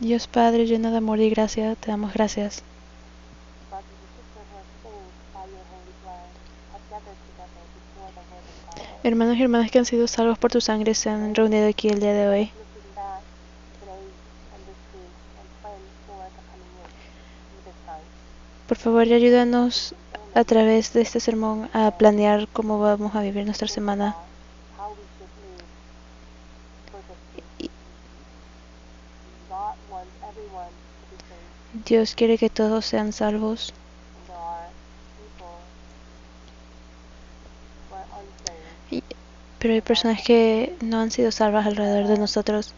Dios Padre, lleno de amor y gracia, te damos gracias. Hermanos y hermanas que han sido salvos por tu sangre se han reunido aquí el día de hoy. Por favor, ayúdanos a través de este sermón a planear cómo vamos a vivir nuestra semana. Dios quiere que todos sean salvos. Pero hay personas que no han sido salvas alrededor de nosotros.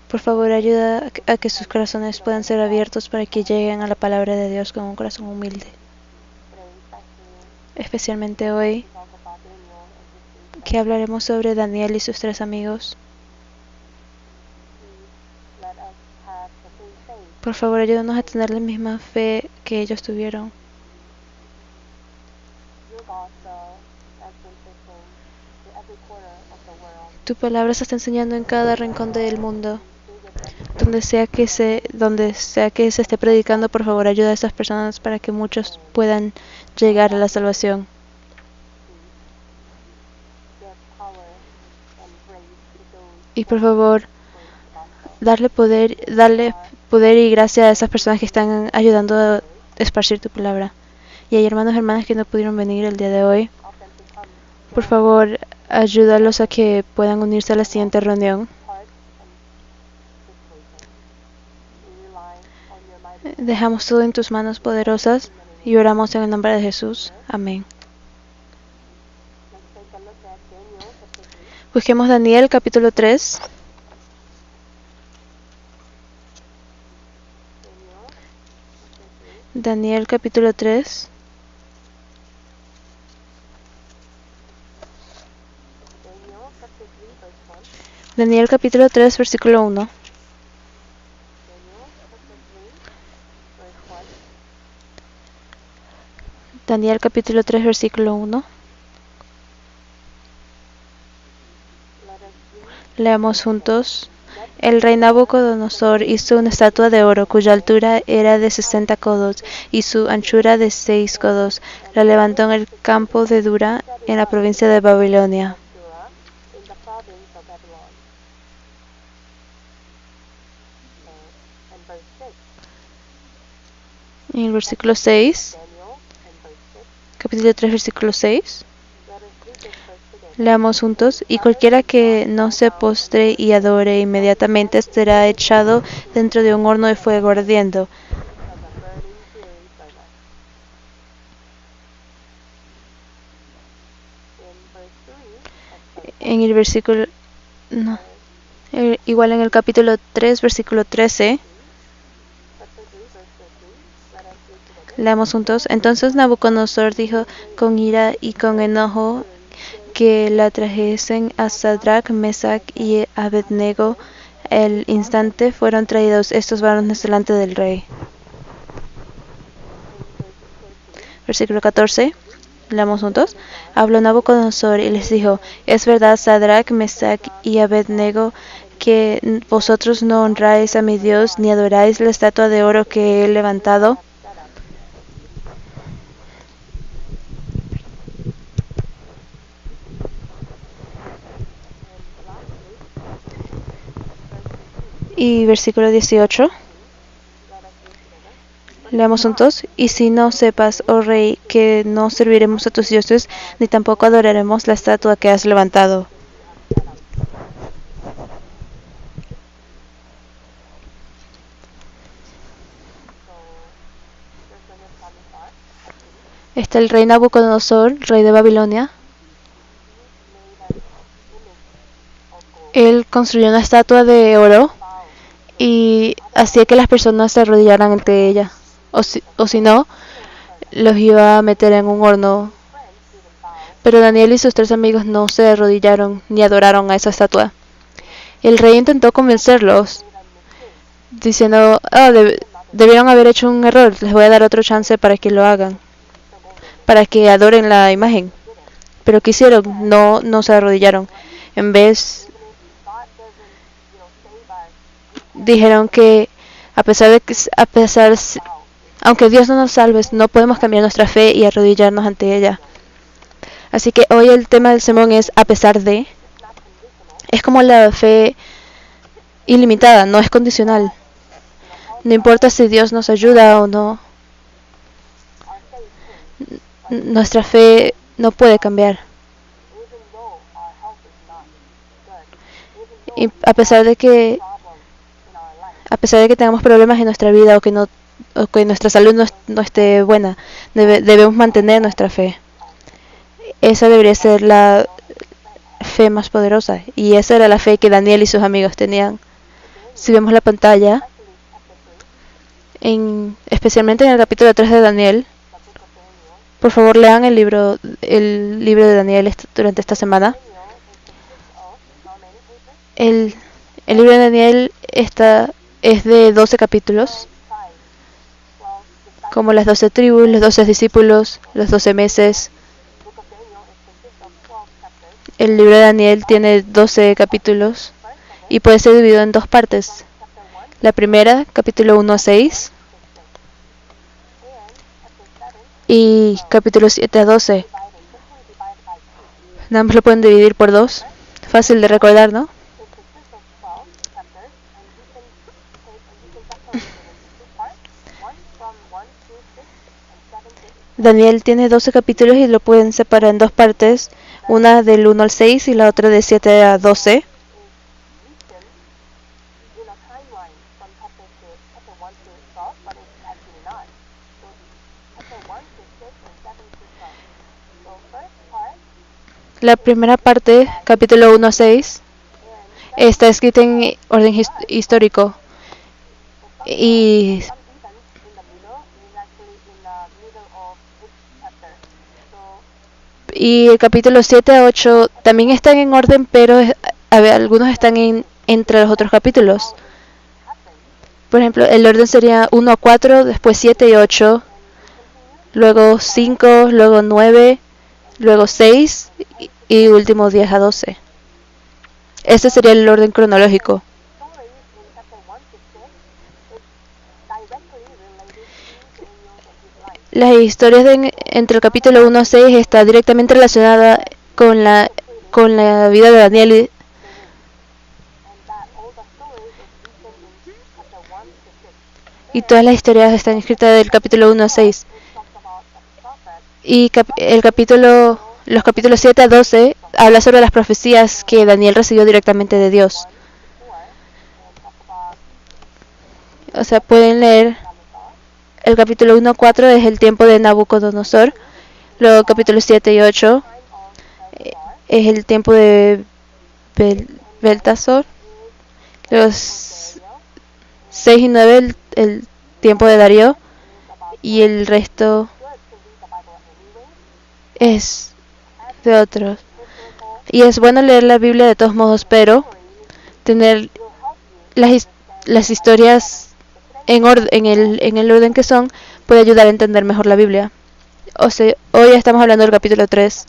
Por favor, ayuda a que sus corazones puedan ser abiertos para que lleguen a la palabra de Dios con un corazón humilde. Especialmente hoy, que hablaremos sobre Daniel y sus 3 amigos. Por favor, ayúdanos a tener la misma fe que ellos tuvieron. Tu palabra se está enseñando en cada rincón del mundo. Donde sea que se esté predicando, por favor, ayuda a esas personas para que muchos puedan llegar a la salvación. Y por favor, darle poder y gracia a esas personas que están ayudando a esparcir tu palabra. Y hay hermanos y hermanas que no pudieron venir el día de hoy. Por favor, ayúdalos a que puedan unirse a la siguiente reunión. Dejamos todo en tus manos poderosas y oramos en el nombre de Jesús. Amén. Busquemos Daniel capítulo 3. Daniel capítulo 3. Daniel capítulo 3, versículo 1. Daniel capítulo 3, versículo 1. Leamos juntos. El rey Nabucodonosor hizo una estatua de oro cuya altura era de 60 codos y su anchura de 6 codos. La levantó en el campo de Dura, en la provincia de Babilonia. En el versículo 6, capítulo 3, versículo 6. Leamos juntos. Y cualquiera que no se postre y adore inmediatamente será echado dentro de un horno de fuego ardiendo. En el versículo... No. Igual en el capítulo 3, versículo 13. Leamos juntos. Entonces Nabucodonosor dijo con ira y con enojo que la trajesen a Sadrach, Mesach y Abednego. El instante fueron traídos estos varones delante del rey. Versículo 14. Leamos juntos. Habló Nabucodonosor y les dijo: ¿Es verdad, Sadrach, Mesach y Abednego, que vosotros no honráis a mi Dios ni adoráis la estatua de oro que he levantado? Y versículo 18. Leamos juntos. Y si no sepas, oh rey, que no serviremos a tus dioses, ni tampoco adoraremos la estatua que has levantado. Está el rey Nabucodonosor, rey de Babilonia. Él construyó una estatua de oro y hacía que las personas se arrodillaran ante ella. O si no, los iba a meter en un horno. Pero Daniel y sus 3 amigos no se arrodillaron ni adoraron a esa estatua. El rey intentó convencerlos, diciendo: debieron haber hecho un error, les voy a dar otro chance para que lo hagan, para que adoren la imagen. Pero ¿qué hicieron? No se arrodillaron. En vez dijeron que a pesar de que, aunque Dios no nos salve, no podemos cambiar nuestra fe y arrodillarnos ante ella. Así que hoy el tema del sermón es a pesar de. Es como la fe ilimitada, no es condicional. No importa si Dios nos ayuda o no, nuestra fe no puede cambiar. Y a pesar de que tengamos problemas en nuestra vida o que nuestra salud no esté buena, debemos mantener nuestra fe. Esa debería ser la fe más poderosa, y esa era la fe que Daniel y sus amigos tenían. Si vemos la pantalla, especialmente en el capítulo 3 de Daniel, por favor lean el libro de Daniel durante esta semana. El libro de Daniel es de 12 capítulos, como las 12 tribus, los 12 discípulos, los 12 meses. El libro de Daniel tiene 12 capítulos y puede ser dividido en dos partes. La primera, capítulo 1 a 6, y capítulo 7 a 12. Nada más lo pueden dividir por dos. Fácil de recordar, ¿no? Daniel tiene 12 capítulos y lo pueden separar en dos partes, una del 1 al 6 y la otra de 7 a 12. La primera parte, capítulo 1 a 6, está escrita en orden histórico, y el capítulo 7 a 8 también están en orden, pero algunos están entre los otros capítulos. Por ejemplo, el orden sería 1 a 4, después 7 y 8, luego 5, luego 9, luego 6 y último 10 a 12. Este sería el orden cronológico. Las historias entre el capítulo 1 a 6 está directamente relacionada con la vida de Daniel. Y todas las historias están escritas del capítulo 1 a 6. Y los capítulos 7 a 12 habla sobre las profecías que Daniel recibió directamente de Dios. O sea, pueden leer el capítulo 1 a 4 es el tiempo de Nabucodonosor. Luego capítulos 7 y 8 es el tiempo de Beltasor. Los 6 y 9 el tiempo de Darío. Y el resto es de otros. Y es bueno leer la Biblia de todos modos, pero tener las historias en el orden que son puede ayudar a entender mejor la Biblia. O sea, hoy estamos hablando del capítulo 3.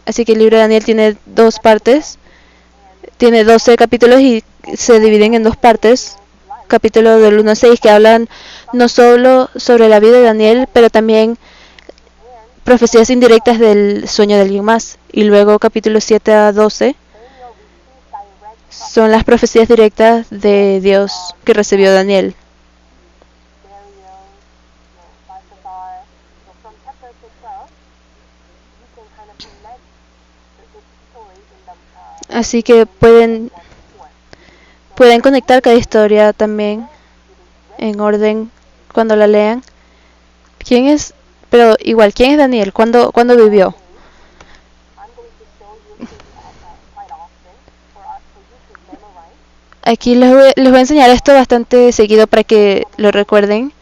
Así que el libro de Daniel tiene dos partes. Tiene 12 capítulos y se dividen en dos partes. Capítulo del 1 a 6 que hablan no solo sobre la vida de Daniel, pero también profecías indirectas del sueño de alguien más. Y luego capítulos 7 a 12 son las profecías directas de Dios que recibió Daniel. Así que pueden conectar cada historia también en orden cuando la lean. Pero igual, ¿quién es Daniel? ¿Cuándo vivió? Aquí les voy a enseñar esto bastante seguido para que lo recuerden.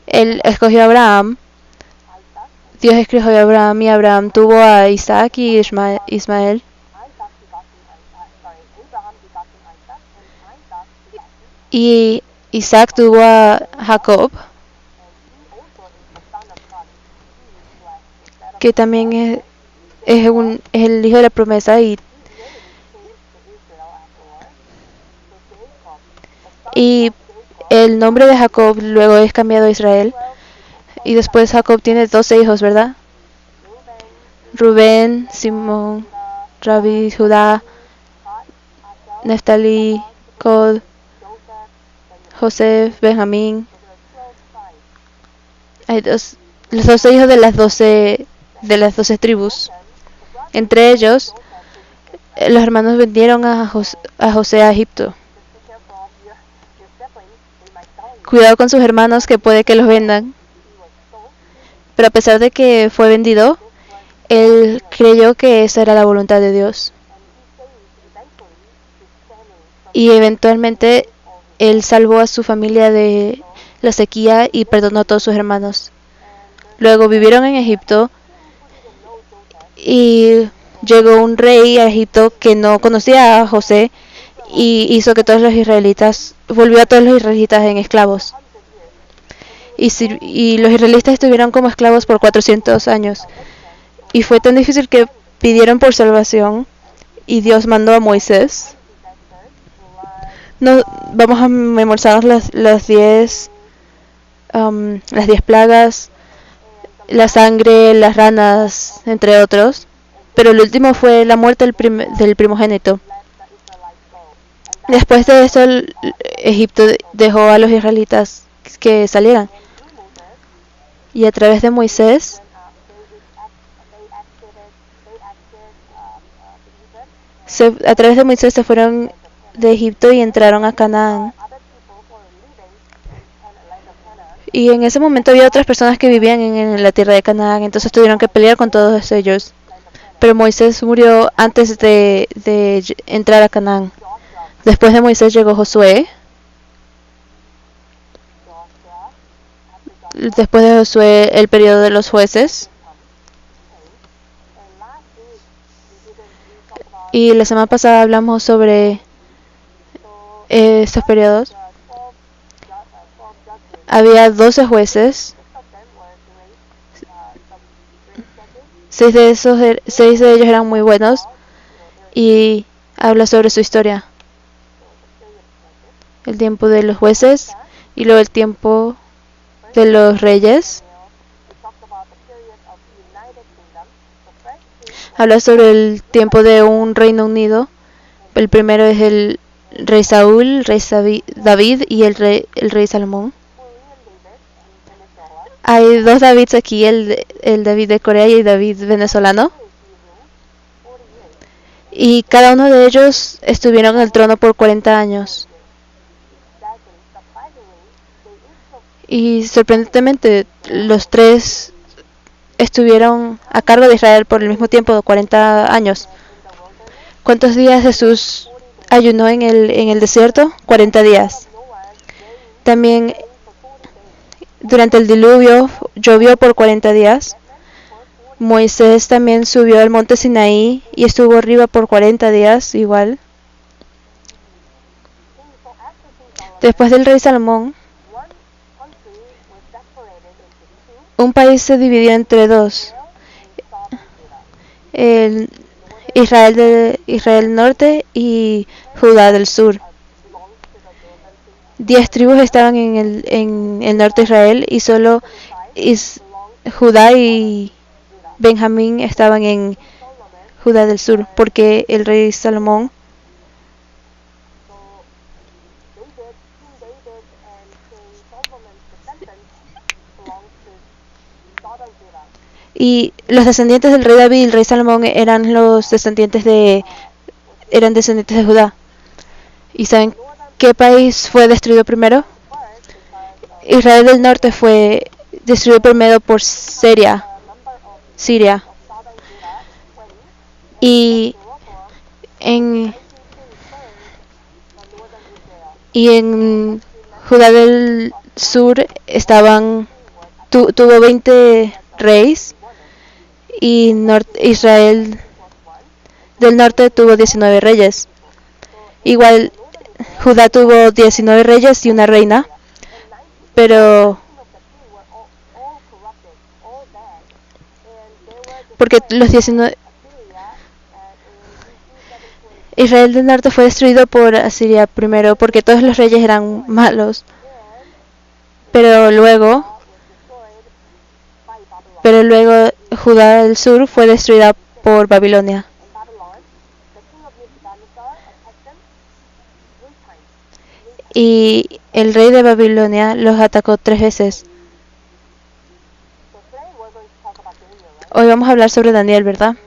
Él escogió a Abraham. Dios escogió a Abraham y Abraham tuvo a Isaac y Ismael. Y Isaac tuvo a Jacob, que también es el hijo de la promesa, y Y el nombre de Jacob luego es cambiado a Israel. Y después Jacob tiene 12 hijos, ¿verdad? Rubén, Simón, Rabí, Judá, Neftalí, Cod, José, Benjamín. Hay los 12 hijos de las 12 tribus. Entre ellos, los hermanos vendieron a José a Egipto. Cuidado con sus hermanos, que puede que los vendan. Pero a pesar de que fue vendido, él creyó que esa era la voluntad de Dios. Y eventualmente él salvó a su familia de la sequía y perdonó a todos sus hermanos. Luego vivieron en Egipto y llegó un rey a Egipto que no conocía a José y hizo que volvió a todos los israelitas en esclavos. Y los israelitas estuvieron como esclavos por 400 años. Y fue tan difícil que pidieron por salvación y Dios mandó a Moisés. No, vamos a memorizar las 10 plagas, la sangre, las ranas, entre otros. Pero el último fue la muerte del primogénito. Después de eso, Egipto dejó a los israelitas que salieran. Y a través de Moisés se fueron de Egipto y entraron a Canaán. Y en ese momento había otras personas que vivían en la tierra de Canaán, entonces tuvieron que pelear con todos ellos. Pero Moisés murió antes de entrar a Canaán. Después de Moisés llegó Josué. Después de Josué, el periodo de los jueces. Y la semana pasada hablamos sobre estos periodos. Había 12 jueces. 6 de ellos eran muy buenos. Y habla sobre su historia. El tiempo de los jueces y luego el tiempo de los reyes. Habla sobre el tiempo de un reino unido. El primero es el rey Saúl, el rey David y el rey Salomón. Hay 2 Davids aquí, el David de Corea y el David venezolano. Y cada uno de ellos estuvieron en el trono por 40 años. Y sorprendentemente, los 3 estuvieron a cargo de Israel por el mismo tiempo de 40 años. ¿Cuántos días Jesús ayunó en el desierto? 40 días. También durante el diluvio llovió por 40 días. Moisés también subió al monte Sinaí y estuvo arriba por 40 días igual. Después del rey Salomón, un país se dividió entre 2. Israel Norte y Judá del Sur. 10 tribus estaban en el norte de Israel y solo Judá y Benjamín estaban en Judá del Sur, porque el rey Salomón y los descendientes del rey David y el rey Salomón eran descendientes de Judá. ¿Y saben qué país fue destruido primero? Israel del Norte fue destruido primero por Siria. Y en Judá del Sur tuvo 20 reyes y Israel del Norte tuvo 19 reyes. Igual Judá tuvo 19 reyes y una reina, pero porque los 19 Israel del norte fue destruido por Asiria primero porque todos los reyes eran malos. Pero luego Judá del sur fue destruida por Babilonia. Y el rey de Babilonia los atacó 3 veces. Hoy vamos a hablar sobre Daniel, ¿verdad?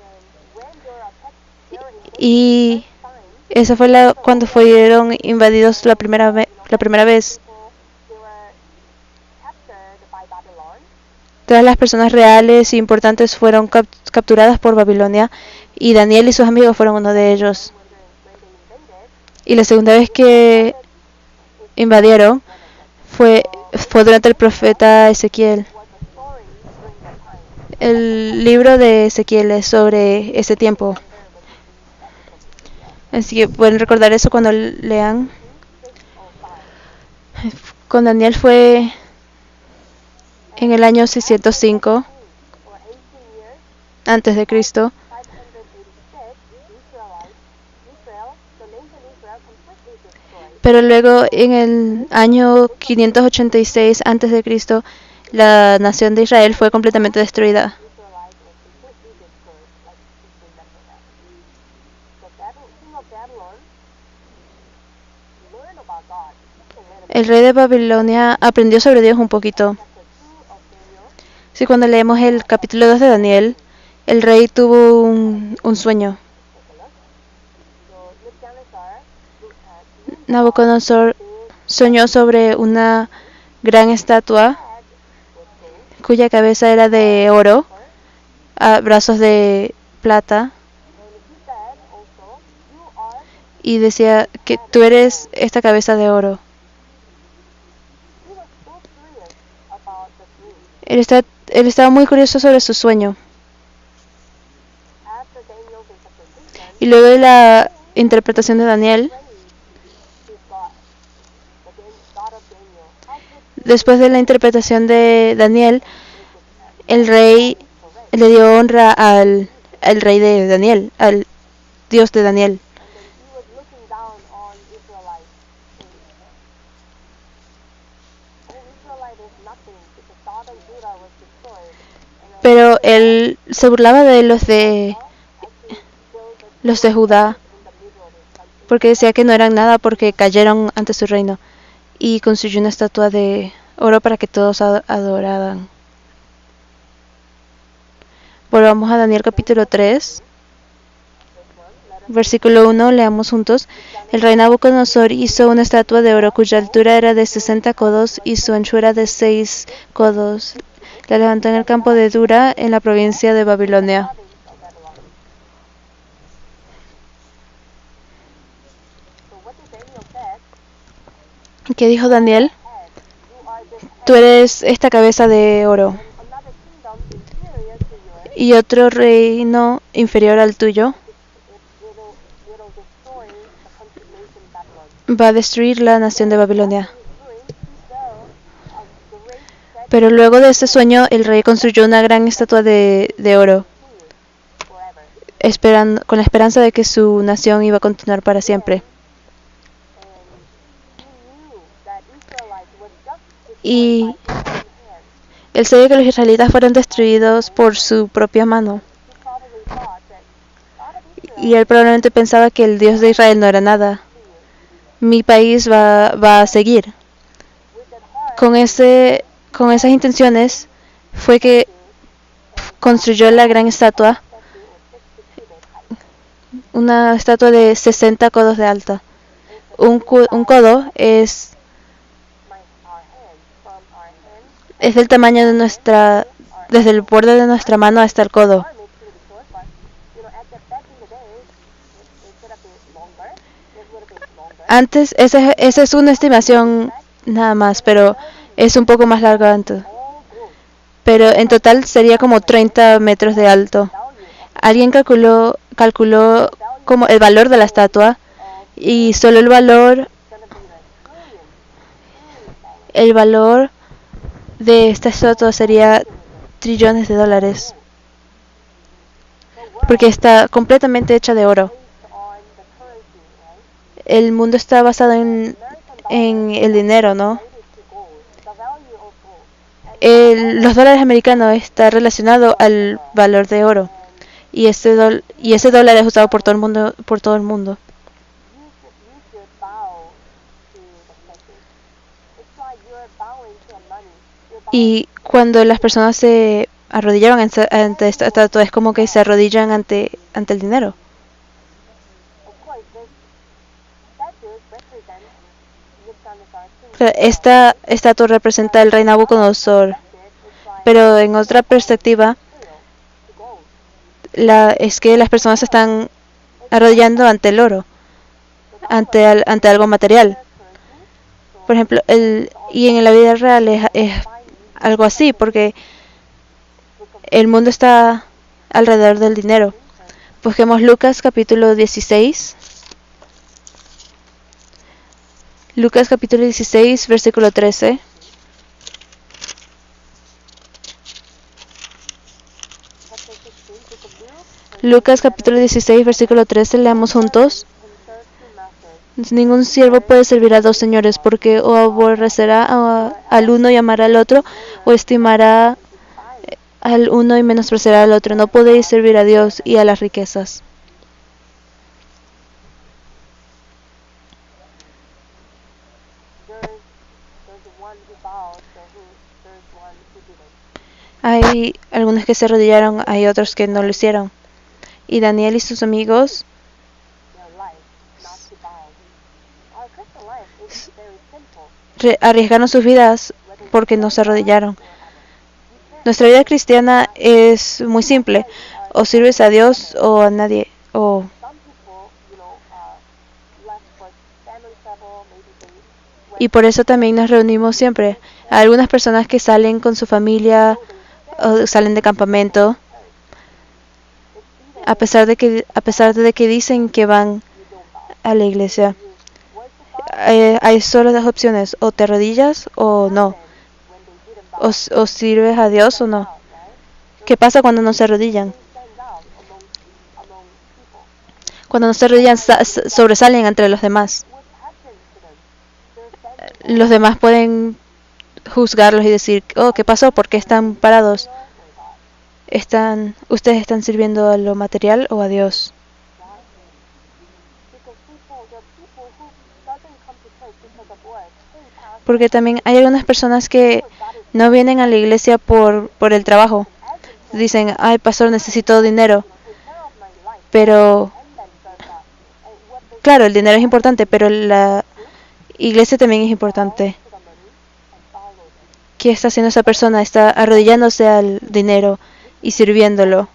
Y esa fue cuando fueron invadidos la primera vez. Todas las personas reales e importantes fueron capturadas por Babilonia y Daniel y sus amigos fueron uno de ellos. Y la segunda vez que invadieron fue durante el profeta Ezequiel. El libro de Ezequiel es sobre ese tiempo. Así que pueden recordar eso cuando lean. Con Daniel fue en el año 605 antes de Cristo. Pero luego en el año 586 antes de Cristo, la nación de Israel fue completamente destruida. El rey de Babilonia aprendió sobre Dios un poquito. Sí, cuando leemos el capítulo 2 de Daniel, el rey tuvo un sueño. Nabucodonosor soñó sobre una gran estatua cuya cabeza era de oro, brazos de plata, y decía que tú eres esta cabeza de oro. Él estaba muy curioso sobre su sueño. Y luego de la interpretación de Daniel, después de la interpretación de Daniel, el rey le dio honra al rey de Daniel, al Dios de Daniel. Pero él se burlaba de los de Judá, porque decía que no eran nada porque cayeron ante su reino, y construyó una estatua de oro para que todos adoraran. Volvamos a Daniel capítulo 3, versículo 1, leamos juntos. El rey Nabucodonosor hizo una estatua de oro cuya altura era de 60 codos y su anchura de 6 codos. La levantó en el campo de Dura, en la provincia de Babilonia. ¿Qué dijo Daniel? Tú eres esta cabeza de oro. Y otro reino inferior al tuyo va a destruir la nación de Babilonia. Pero luego de ese sueño, el rey construyó una gran estatua de oro, con la esperanza de que su nación iba a continuar para siempre. Y él sabía que los israelitas fueron destruidos por su propia mano. Y él probablemente pensaba que el Dios de Israel no era nada. Mi país va a seguir. Con esas intenciones fue que construyó la gran estatua, una estatua de 60 codos de alta. Un codo es del tamaño de desde el borde de nuestra mano hasta el codo. Antes, esa es una estimación nada más, pero es un poco más largo antes. Pero en total sería como 30 metros de alto. Alguien calculó como el valor de la estatua y solo el valor de esta estatua sería trillones de dólares. Porque está completamente hecha de oro. el mundo está basado en el dinero, ¿no? Los dólares americanos está relacionado al valor de oro y ese dólar es usado por todo el mundo, por todo el mundo. Y cuando las personas se arrodillaban ante esta estatua, es como que se arrodillan ante el dinero. Esta estatua representa al rey Nabucodonosor, pero en otra perspectiva, es que las personas se están arrodillando ante el oro, ante algo material. Por ejemplo, y en la vida real es algo así, porque el mundo está alrededor del dinero. Busquemos Lucas capítulo 16. Lucas capítulo 16, versículo 13. Lucas capítulo 16, versículo 13, leamos juntos. Ningún siervo puede servir a dos señores, porque o aborrecerá al uno y amará al otro, o estimará al uno y menospreciará al otro. No podéis servir a Dios y a las riquezas. Hay algunos que se arrodillaron, hay otros que no lo hicieron. Y Daniel y sus amigos arriesgaron sus vidas porque no se arrodillaron. Nuestra vida cristiana es muy simple. O sirves a Dios o a nadie. Y por eso también nos reunimos siempre. Hay algunas personas que salen con su familia o salen de campamento, a pesar de que dicen que van a la iglesia. Hay solo dos opciones: o te arrodillas o no, o sirves a Dios o no. ¿Qué pasa cuando no se arrodillan? Cuando no se arrodillan, sobresalen entre los demás. Los demás pueden juzgarlos y decir: oh, ¿qué pasó? ¿Por qué están parados? ¿Ustedes están sirviendo a lo material o a Dios? Porque también hay algunas personas que no vienen a la iglesia por el trabajo. Dicen: ay, pastor, necesito dinero. Pero, claro, el dinero es importante, pero la iglesia también es importante. ¿Qué está haciendo esa persona? Está arrodillándose al dinero y sirviéndolo.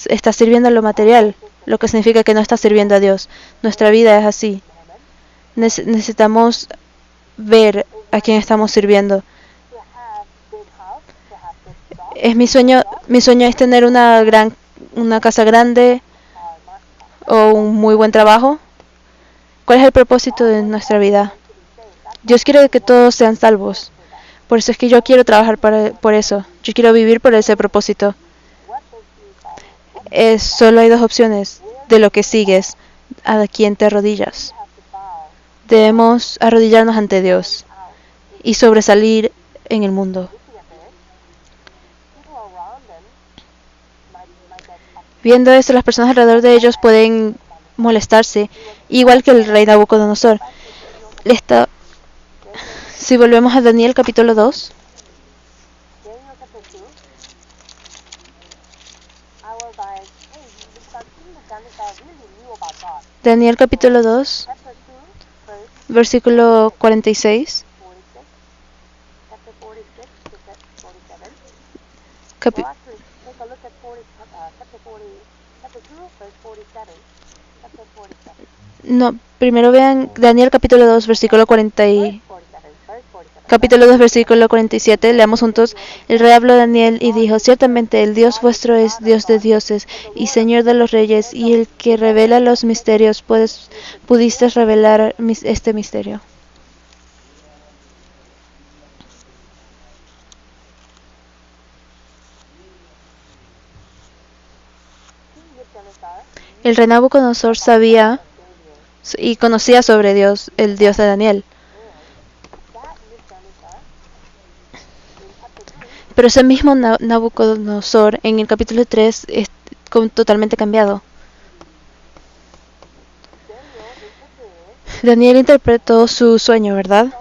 Está sirviendo lo material, lo que significa que no está sirviendo a Dios. Nuestra vida es así. Necesitamos ver a quién estamos sirviendo. Es mi sueño es tener una casa grande o un muy buen trabajo. ¿Cuál es el propósito de nuestra vida? Dios quiere que todos sean salvos. Por eso es que yo quiero trabajar por eso. Yo quiero vivir por ese propósito. Solo hay dos opciones de lo que sigues: a quién te arrodillas. Debemos arrodillarnos ante Dios y sobresalir en el mundo. Viendo esto, las personas alrededor de ellos pueden molestarse, igual que el rey Nabucodonosor. Si volvemos a Daniel capítulo 2. Daniel capítulo 2, versículo 46. No, primero vean Daniel capítulo 2, versículo 40 capítulo 2, versículo 47, leamos juntos. El rey habló a Daniel y dijo: ciertamente el Dios vuestro es Dios de dioses y Señor de los reyes, y el que revela los misterios, pues pudiste revelar este misterio. El rey Nabucodonosor sabía y conocía sobre Dios, el Dios de Daniel. Pero ese mismo Nabucodonosor en el capítulo 3 es totalmente cambiado. Daniel interpretó su sueño, ¿verdad?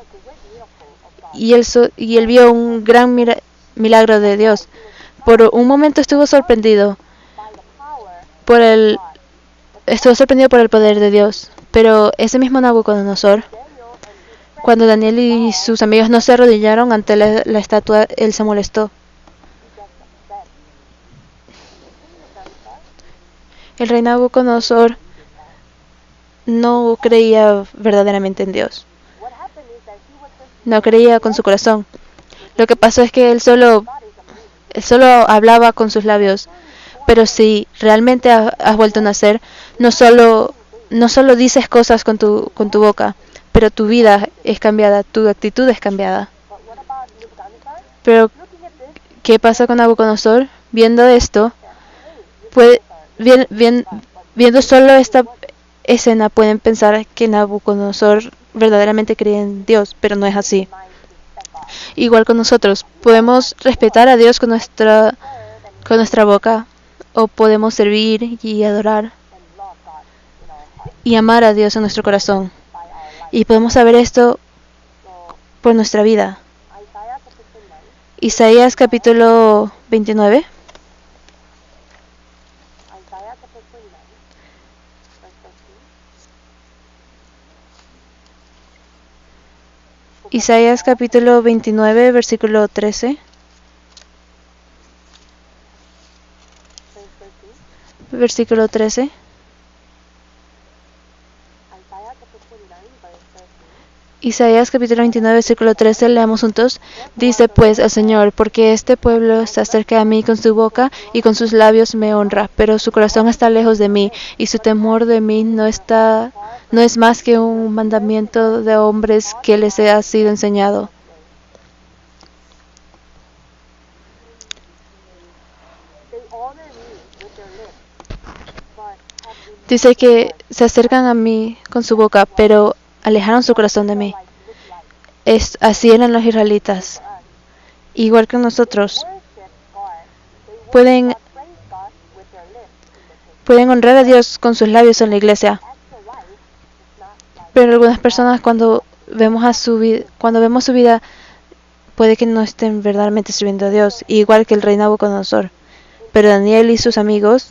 Y él vio un gran milagro de Dios. Por un momento estuvo sorprendido por el poder de Dios. Pero ese mismo Nabucodonosor, cuando Daniel y sus amigos no se arrodillaron ante la estatua, él se molestó. El rey Nabucodonosor no creía verdaderamente en Dios. No creía con su corazón. Lo que pasó es que él solo hablaba con sus labios. Pero si realmente has vuelto a nacer, no solo dices cosas con tu boca, pero tu vida es cambiada, tu actitud es cambiada. Pero, ¿qué pasa con Nabucodonosor? Viendo esto, viendo solo esta escena, pueden pensar que Nabucodonosor verdaderamente cree en Dios, pero no es así. Igual con nosotros, podemos respetar a Dios con nuestra boca, o podemos servir y adorar y amar a Dios en nuestro corazón. Y podemos saber esto por nuestra vida. Isaías capítulo 29. Isaías capítulo 29, versículo 13. Versículo 13. Isaías capítulo 29, versículo 13, leamos juntos. Dice pues el Señor, porque este pueblo se acerca a mí con su boca y con sus labios me honra, pero su corazón está lejos de mí y su temor de mí no es más que un mandamiento de hombres que les ha sido enseñado. Dice que se acercan a mí con su boca, pero alejaron su corazón de mí. Así eran los israelitas. Igual que nosotros. Pueden honrar a Dios con sus labios en la iglesia. Pero algunas personas cuando vemos su vida, puede que no estén verdaderamente sirviendo a Dios. Igual que el rey Nabucodonosor. Pero Daniel y sus amigos,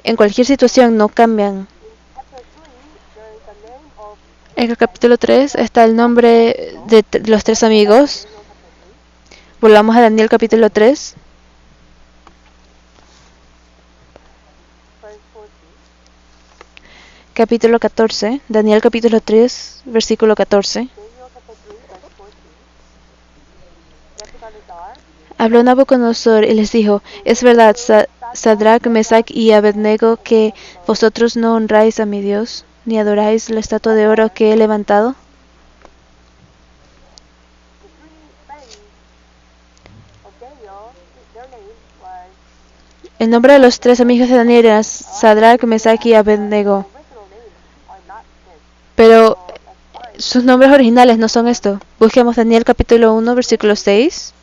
en cualquier situación, no cambian. En el capítulo 3 está el nombre de los tres amigos. Volvamos a Daniel capítulo 3. Capítulo 14. Daniel capítulo 3, versículo 14. Habló Nabucodonosor y les dijo, es verdad, Sadrach, Mesach y Abednego, que vosotros no honráis a mi Dios, ni adoráis la estatua de oro que he levantado. El nombre de los tres amigos de Daniel era Sadrach, Mesach y Abednego. Pero sus nombres originales no son esto. Busquemos Daniel capítulo 1, versículo 6.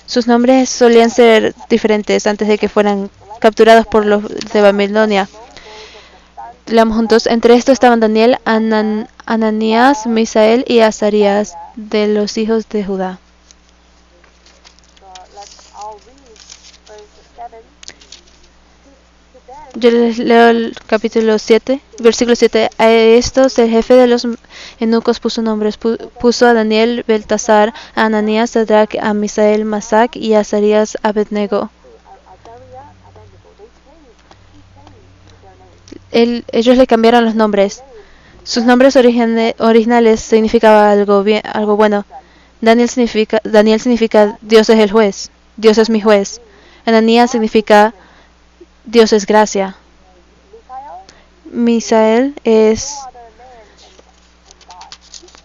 Sus nombres solían ser diferentes antes de que fueran capturados por los de Babilonia. Leamos juntos. Entre estos estaban Daniel, Ananías, Misael y Azarías, de los hijos de Judá. Yo les leo el capítulo 7, versículo 7. A estos el jefe de los eunucos puso nombres. Puso a Daniel, Beltasar, a Ananías, Sadrach, a Misael, Mesach y a Azarías, Abednego. Ellos le cambiaron los nombres. Sus nombres originales significaban algo bueno. Daniel significa Dios es el juez. Dios es mi juez. Ananías significa Dios es gracia. Misael es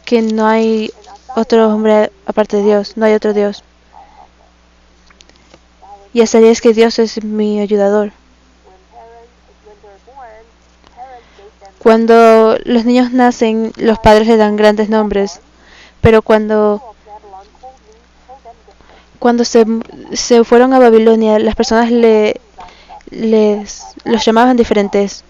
que no hay otro hombre aparte de Dios, no hay otro Dios. Y Azarías es que Dios es mi ayudador. Cuando los niños nacen, los padres les dan grandes nombres, pero cuando se fueron a Babilonia, las personas los llamaban diferentes.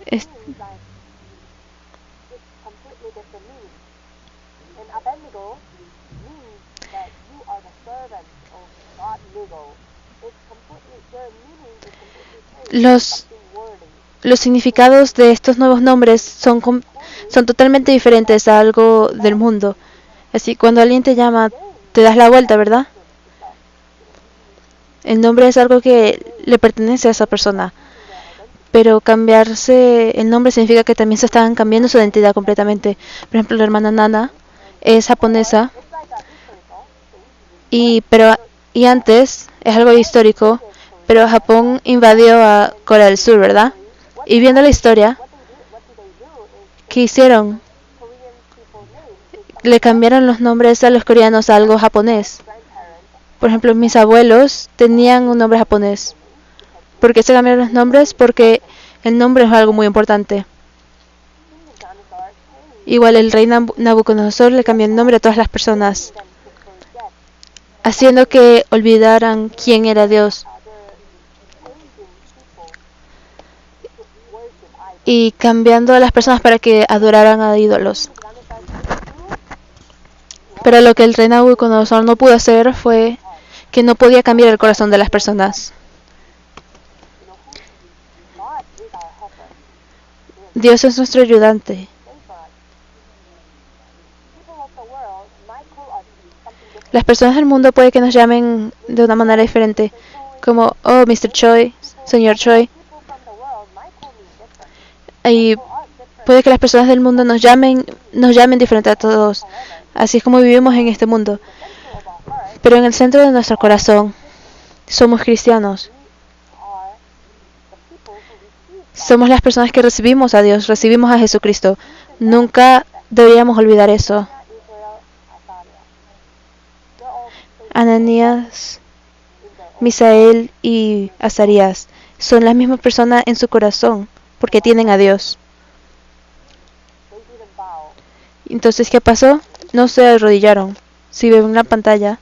Es- los significados de estos nuevos nombres son totalmente diferentes a algo del mundo. Así, cuando alguien te llama, te das la vuelta, ¿verdad? El nombre es algo que le pertenece a esa persona. Pero cambiarse el nombre significa que también se están cambiando su identidad completamente. Por ejemplo, la hermana Nana es japonesa y antes es algo histórico, pero Japón invadió a Corea del Sur, ¿verdad? Y viendo la historia, ¿qué hicieron? Le cambiaron los nombres a los coreanos a algo japonés. Por ejemplo, mis abuelos tenían un nombre japonés. ¿Por qué se cambiaron los nombres? Porque el nombre es algo muy importante. Igual el rey Nabucodonosor le cambió el nombre a todas las personas, haciendo que olvidaran quién era Dios. Y cambiando a las personas para que adoraran a ídolos. Pero lo que el rey Nabucodonosor no pudo hacer fue que no podía cambiar el corazón de las personas. Dios es nuestro ayudante. Las personas del mundo puede que nos llamen de una manera diferente, como, oh, Mr. Choi, señor Choi. Y puede que las personas del mundo nos llamen diferente a todos. Así es como vivimos en este mundo. Pero en el centro de nuestro corazón somos cristianos. Somos las personas que recibimos a Dios, recibimos a Jesucristo. Nunca deberíamos olvidar eso. Ananías, Misael y Azarías son las mismas personas en su corazón porque tienen a Dios. Entonces, ¿qué pasó? No se arrodillaron. Si ven una pantalla,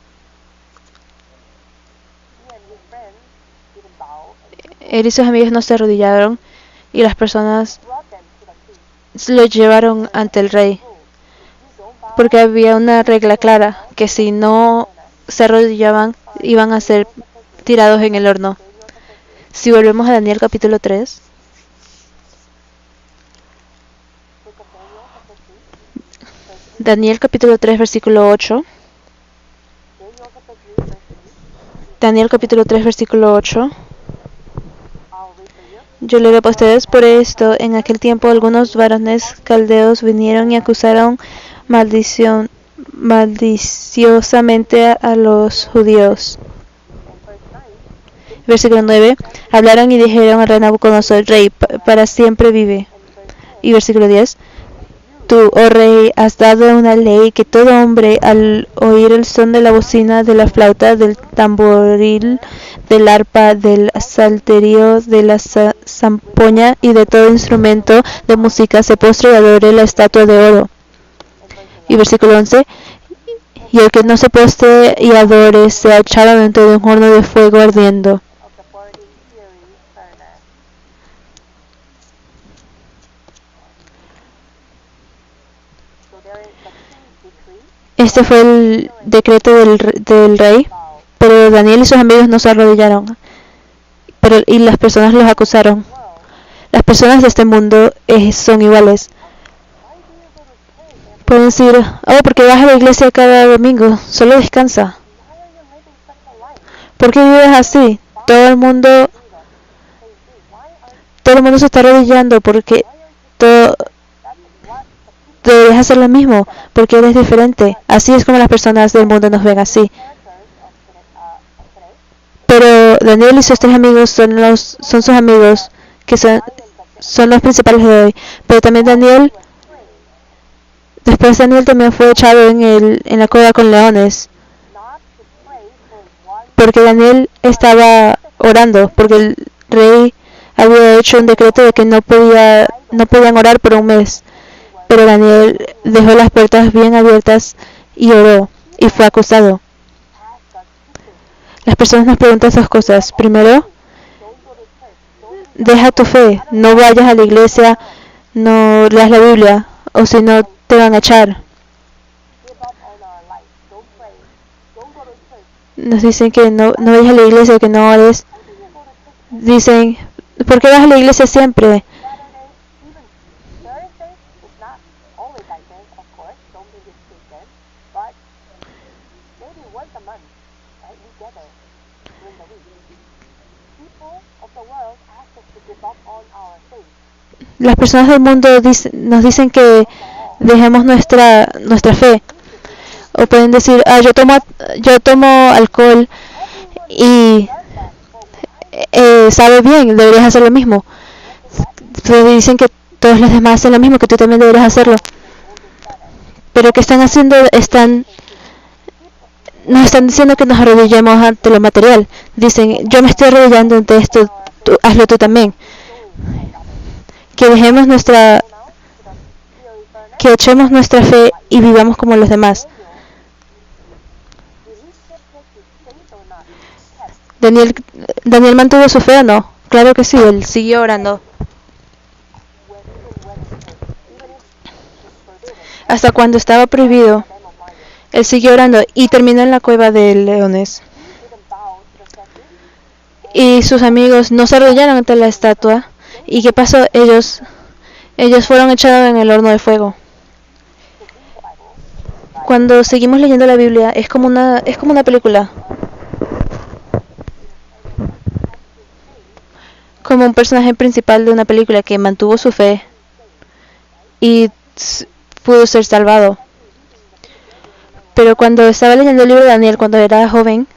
él y sus amigos no se arrodillaron y las personas lo llevaron ante el rey. Porque había una regla clara, que si no se arrodillaban, iban a ser tirados en el horno. Si volvemos a Daniel capítulo 3. Daniel capítulo 3, versículo 8. Daniel capítulo 3, versículo 8. Yo leeré para ustedes. Por esto, en aquel tiempo, algunos varones caldeos vinieron y acusaron maliciosamente a los judíos. Versículo 9. Hablaron y dijeron al rey Nabucodonosor, rey, para siempre vive. Y versículo 10. Tú, oh rey, has dado una ley que todo hombre, al oír el son de la bocina, de la flauta, del tamboril, del arpa, del salterio, de la zampoña y de todo instrumento de música, se postre y adore la estatua de oro. Y versículo 11. Y el que no se postre y adore sea echado dentro de un horno de fuego ardiendo. Este fue el decreto del rey, pero Daniel y sus amigos no se arrodillaron, y las personas los acusaron. Las personas de este mundo son iguales. Pueden decir, oh, porque vas a la iglesia cada domingo, solo descansa. ¿Por qué vives así? Todo el mundo se está arrodillando porque debes hacer lo mismo, porque eres diferente. Así es como las personas del mundo nos ven así. Pero Daniel y sus tres amigos son sus amigos, que son los principales de hoy. Pero también después Daniel también fue echado en la cueva con leones. porque Daniel estaba orando, porque el rey había hecho un decreto de que no podían orar por un mes. Pero Daniel dejó las puertas bien abiertas y oró y fue acusado. Las personas nos preguntan esas cosas. Primero, deja tu fe, no vayas a la iglesia, no leas la Biblia, o si no te van a echar. Nos dicen que no vayas a la iglesia, que no ores. Dicen, ¿por qué vas a la iglesia siempre? Las personas del mundo nos dicen que dejemos nuestra fe. O pueden decir, yo tomo alcohol y sabe bien, deberías hacer lo mismo. Pero dicen que todos los demás hacen lo mismo, que tú también deberías hacerlo. Pero ¿qué están haciendo? Nos están diciendo que nos arrodillemos ante lo material. Dicen, yo me estoy arrodillando ante esto, hazlo tú también. Que que echemos nuestra fe y vivamos como los demás. Daniel mantuvo su fe o no. Claro que sí, él siguió orando. Hasta cuando estaba prohibido, él siguió orando y terminó en la cueva de leones. Y sus amigos no se arrodillaron ante la estatua. ¿Y qué pasó? Ellos fueron echados en el horno de fuego. Cuando seguimos leyendo la Biblia, es como una película. Como un personaje principal de una película que mantuvo su fe y pudo ser salvado. Pero cuando estaba leyendo el libro de Daniel, cuando era joven,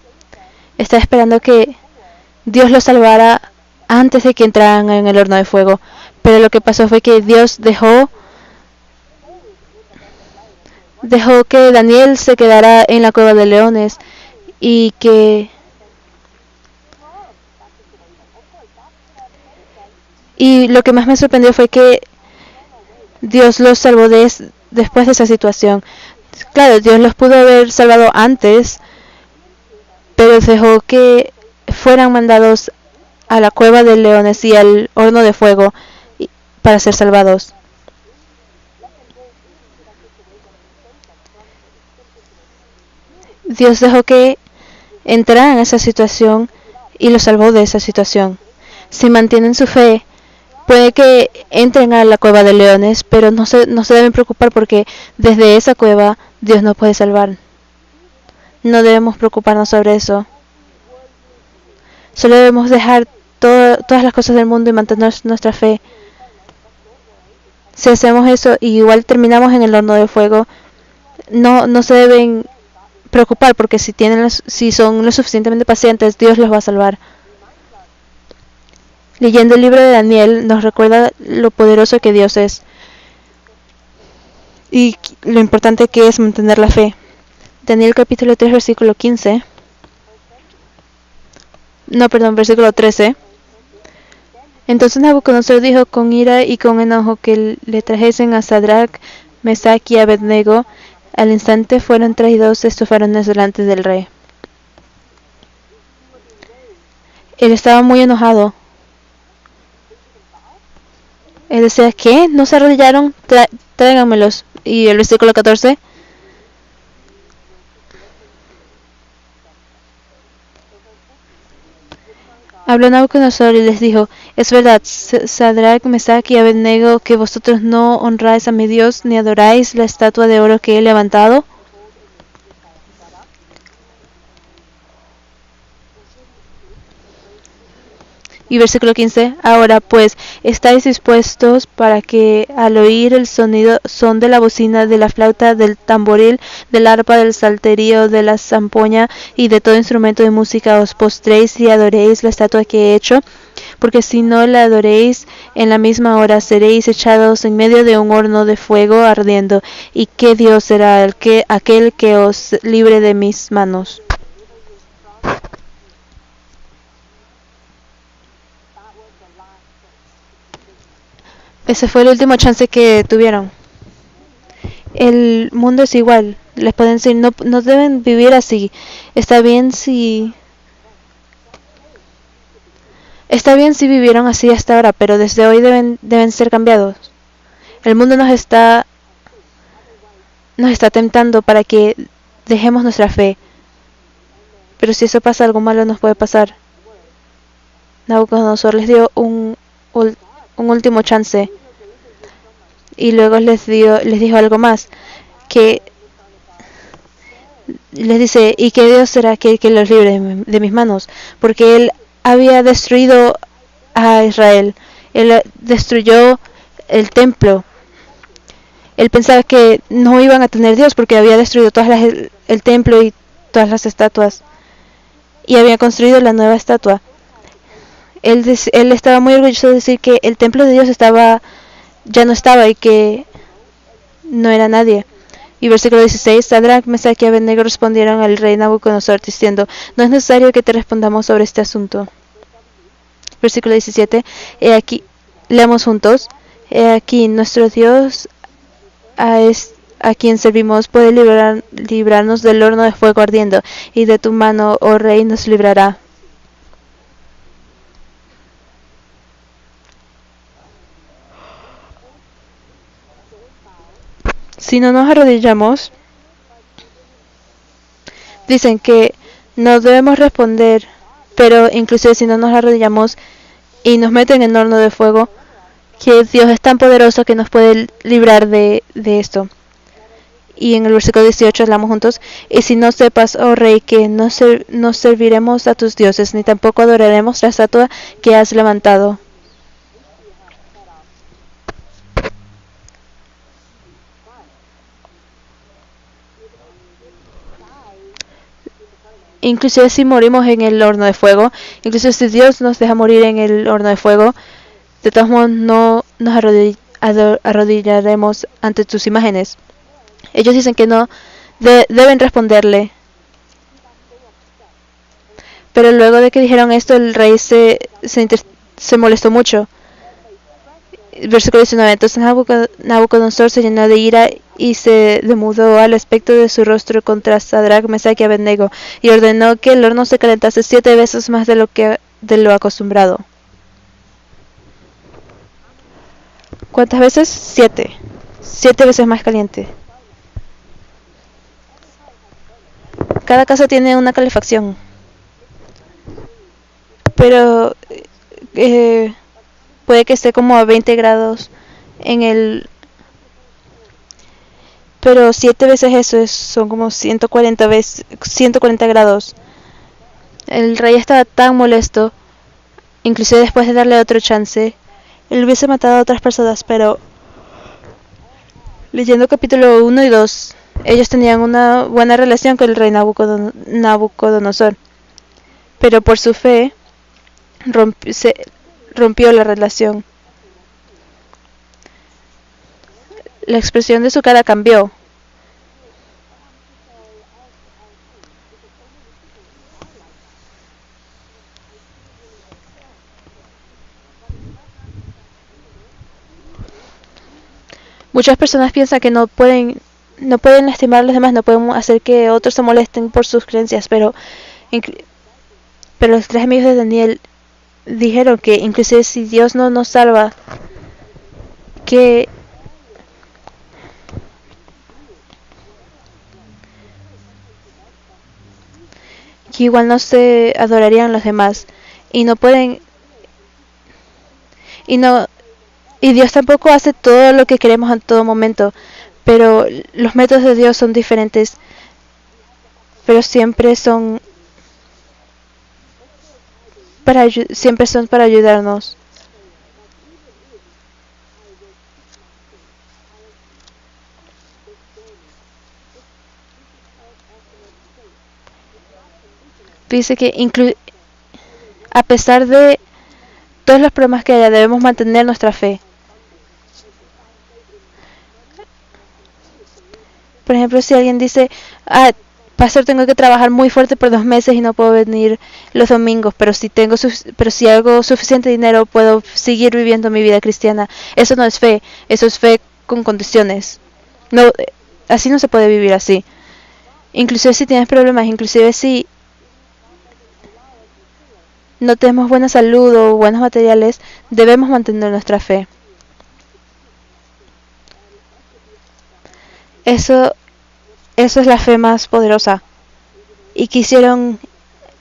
estaba esperando que Dios lo salvara antes de que entraran en el horno de fuego. Pero lo que pasó fue que Dios dejó que Daniel se quedara en la cueva de leones y lo que más me sorprendió fue que Dios los salvó después de esa situación. Claro, Dios los pudo haber salvado antes, pero dejó que fueran mandados a la cueva de leones y al horno de fuego para ser salvados. Dios dejó que entraran en esa situación y los salvó de esa situación. Si mantienen su fe, puede que entren a la cueva de leones, pero no se deben preocupar porque desde esa cueva Dios nos puede salvar. No debemos preocuparnos sobre eso. Solo debemos dejar todas las cosas del mundo y mantener nuestra fe. Si hacemos eso y igual terminamos en el horno de fuego, no se deben preocupar porque si son lo suficientemente pacientes, Dios los va a salvar. Leyendo el libro de Daniel nos recuerda lo poderoso que Dios es y lo importante que es mantener la fe. Daniel capítulo 3 versículo 15. Versículo 13. Entonces Nabucodonosor dijo con ira y con enojo que le trajesen a Sadrach, Mesach y Abednego. Al instante fueron traídos estos varones delante del rey. Él estaba muy enojado. Él decía, ¿qué? ¿No se arrodillaron? Tráiganmelos. Y el versículo 14. Habló Nabucodonosor y les dijo, es verdad, Sadrach, Mesach y Abednego, que vosotros no honráis a mi Dios, ni adoráis la estatua de oro que he levantado. Y versículo 15, ahora pues, ¿estáis dispuestos para que al oír el son de la bocina, de la flauta, del tamboril, del arpa, del salterio, de la zampoña y de todo instrumento de música os postréis y adoréis la estatua que he hecho? Porque si no la adoréis, en la misma hora seréis echados en medio de un horno de fuego ardiendo. ¿Y qué Dios será aquel que os libre de mis manos? Ese fue el último chance que tuvieron. El mundo es igual. Les pueden decir, no, no deben vivir así. Está bien si... Está bien si vivieron así hasta ahora, pero desde hoy deben ser cambiados. El mundo nos está tentando para que dejemos nuestra fe. Pero si eso pasa, algo malo nos puede pasar. Nabucodonosor les dio un último chance. Y luego les dijo algo más. Que les dice, ¿y qué Dios será que los libre de mis manos? Porque Él había destruido a Israel. Él destruyó el templo. Él pensaba que no iban a tener Dios porque había destruido el templo y todas las estatuas. Y había construido la nueva estatua. Él estaba muy orgulloso de decir que el templo de Dios ya no estaba y que no era nadie. Y versículo 16, Sadrach, Mesach y Abednego respondieron al rey Nabucodonosor diciendo, no es necesario que te respondamos sobre este asunto. Versículo 17, he aquí, leamos juntos, he aquí, nuestro Dios a quien servimos puede librarnos del horno de fuego ardiendo, y de tu mano, oh rey, nos librará. Si no nos arrodillamos, dicen que no debemos responder, pero inclusive si no nos arrodillamos y nos meten en el horno de fuego, que Dios es tan poderoso que nos puede librar de esto. Y en el versículo 18 hablamos juntos, y si no sepas, oh rey, que no serviremos a tus dioses, ni tampoco adoraremos la estatua que has levantado. Inclusive si morimos en el horno de fuego, inclusive si Dios nos deja morir en el horno de fuego, de todos modos no nos arrodillaremos ante tus imágenes. Ellos dicen que no deben responderle. Pero luego de que dijeron esto, el rey se molestó mucho. Versículo 19. Entonces Nabucodonosor se llenó de ira y se demudó al aspecto de su rostro contra Sadrach, Mesach y Abednego, y ordenó que el horno se calentase 7 veces más de lo acostumbrado. ¿Cuántas veces? 7. 7 veces más caliente. Cada casa tiene una calefacción. Pero puede que esté como a 20 grados en el... Pero 7 veces eso son como 140 grados. El rey estaba tan molesto, inclusive después de darle otro chance, él hubiese matado a otras personas, pero leyendo capítulo 1 y 2, ellos tenían una buena relación con el rey Nabucodonosor, pero por su fe se rompió la relación. La expresión de su cara cambió. Muchas personas piensan que no pueden lastimar a los demás, no pueden hacer que otros se molesten por sus creencias, pero los 3 amigos de Daniel dijeron que inclusive si Dios no nos salva, que igual no se adorarían los demás y no pueden y Dios tampoco hace todo lo que queremos en todo momento, pero los métodos de Dios son diferentes, pero siempre son para ayudarnos. Dice que a pesar de todos los problemas que haya, debemos mantener nuestra fe. Por ejemplo, si alguien dice, pastor, tengo que trabajar muy fuerte por 2 meses y no puedo venir los domingos, pero si hago suficiente dinero puedo seguir viviendo mi vida cristiana. Eso no es fe, eso es fe con condiciones. No, así no se puede vivir así. Inclusive si tienes problemas, inclusive si no tenemos buena salud o buenos materiales, debemos mantener nuestra fe. Eso es la fe más poderosa. ¿Y qué hicieron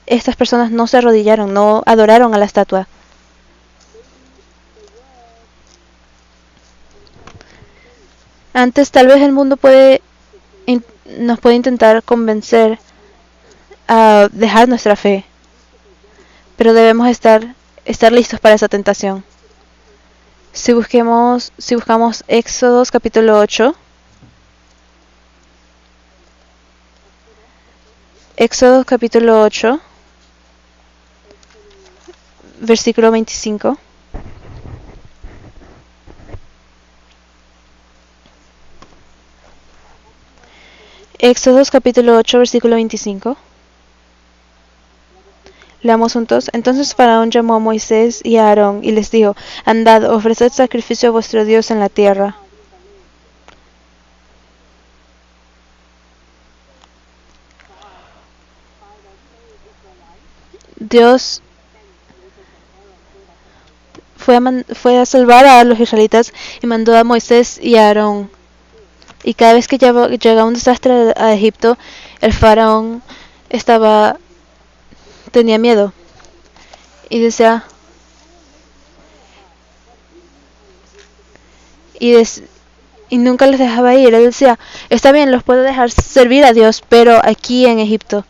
estas personas? No se arrodillaron, no adoraron a la estatua. Antes tal vez el mundo nos puede intentar convencer a dejar nuestra fe, pero debemos estar listos para esa tentación. Si buscamos Éxodos capítulo 8, Éxodo capítulo 8, versículo 25. Éxodos capítulo 8, versículo 25. Leamos juntos. Entonces Faraón llamó a Moisés y a Aarón y les dijo: Andad, ofreced sacrificio a vuestro Dios en la tierra. Dios fue a salvar a los israelitas y mandó a Moisés y a Aarón. Y cada vez que llegaba un desastre a Egipto, el faraón tenía miedo y decía y nunca les dejaba ir. Él decía: está bien, los puedo dejar servir a Dios, pero aquí en Egipto.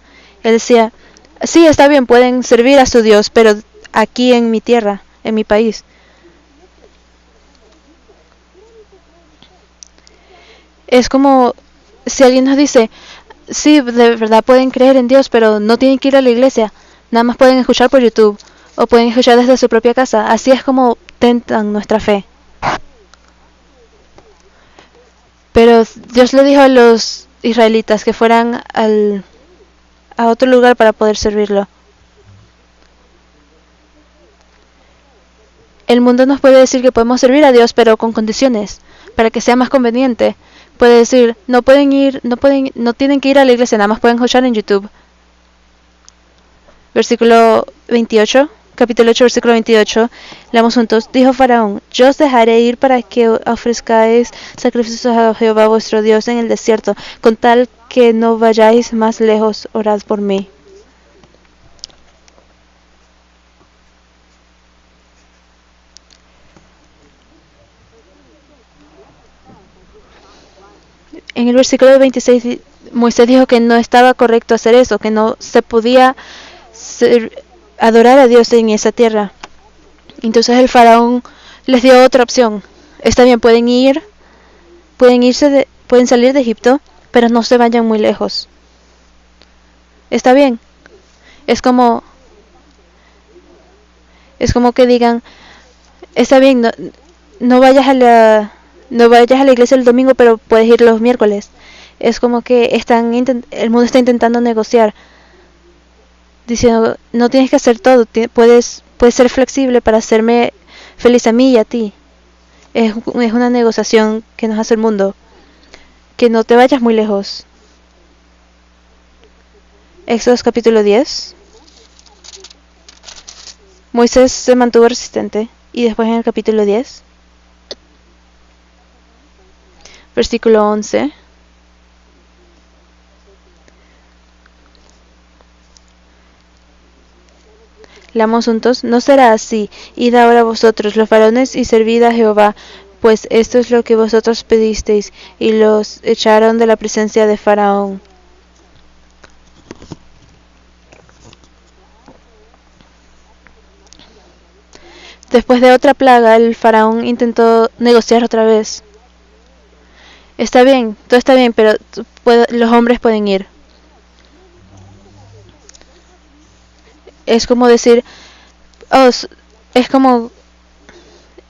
Él decía: sí, está bien, pueden servir a su Dios, pero aquí en mi tierra, en mi país. Es como si alguien nos dice: sí, de verdad pueden creer en Dios, pero no tienen que ir a la iglesia, nada más pueden escuchar por YouTube o pueden escuchar desde su propia casa. Así es como tentan nuestra fe. Pero Dios le dijo a los israelitas que fueran a otro lugar para poder servirlo. El mundo nos puede decir que podemos servir a Dios, pero con condiciones, para que sea más conveniente. Puede decir: no tienen que ir a la iglesia, nada más pueden escuchar en YouTube. Versículo 28, capítulo 8, versículo 28, leamos juntos. Dijo Faraón: yo os dejaré ir para que ofrezcáis sacrificios a Jehová vuestro Dios en el desierto, con tal que no vayáis más lejos, orad por mí. En el versículo 26, Moisés dijo que no estaba correcto hacer eso, que no se podía adorar a Dios en esa tierra. Entonces el faraón les dio otra opción. Está bien, pueden salir de Egipto, pero no se vayan muy lejos. Está bien. Es como que digan: está bien, no vayas a la iglesia el domingo, pero puedes ir los miércoles. Es como que el mundo está intentando negociar, diciendo: no tienes que hacer todo, puedes ser flexible para hacerme feliz a mí y a ti. Es una negociación que nos hace el mundo. Que no te vayas muy lejos. Éxodo capítulo 10. Moisés se mantuvo resistente. Y después en el capítulo 10, versículo 11. Leamos juntos. No será así. Id ahora vosotros, los varones, y servid a Jehová, pues esto es lo que vosotros pedisteis. Y los echaron de la presencia de Faraón. Después de otra plaga, el faraón intentó negociar otra vez. Está bien, todo está bien, pero los hombres pueden ir. Es como decir: es como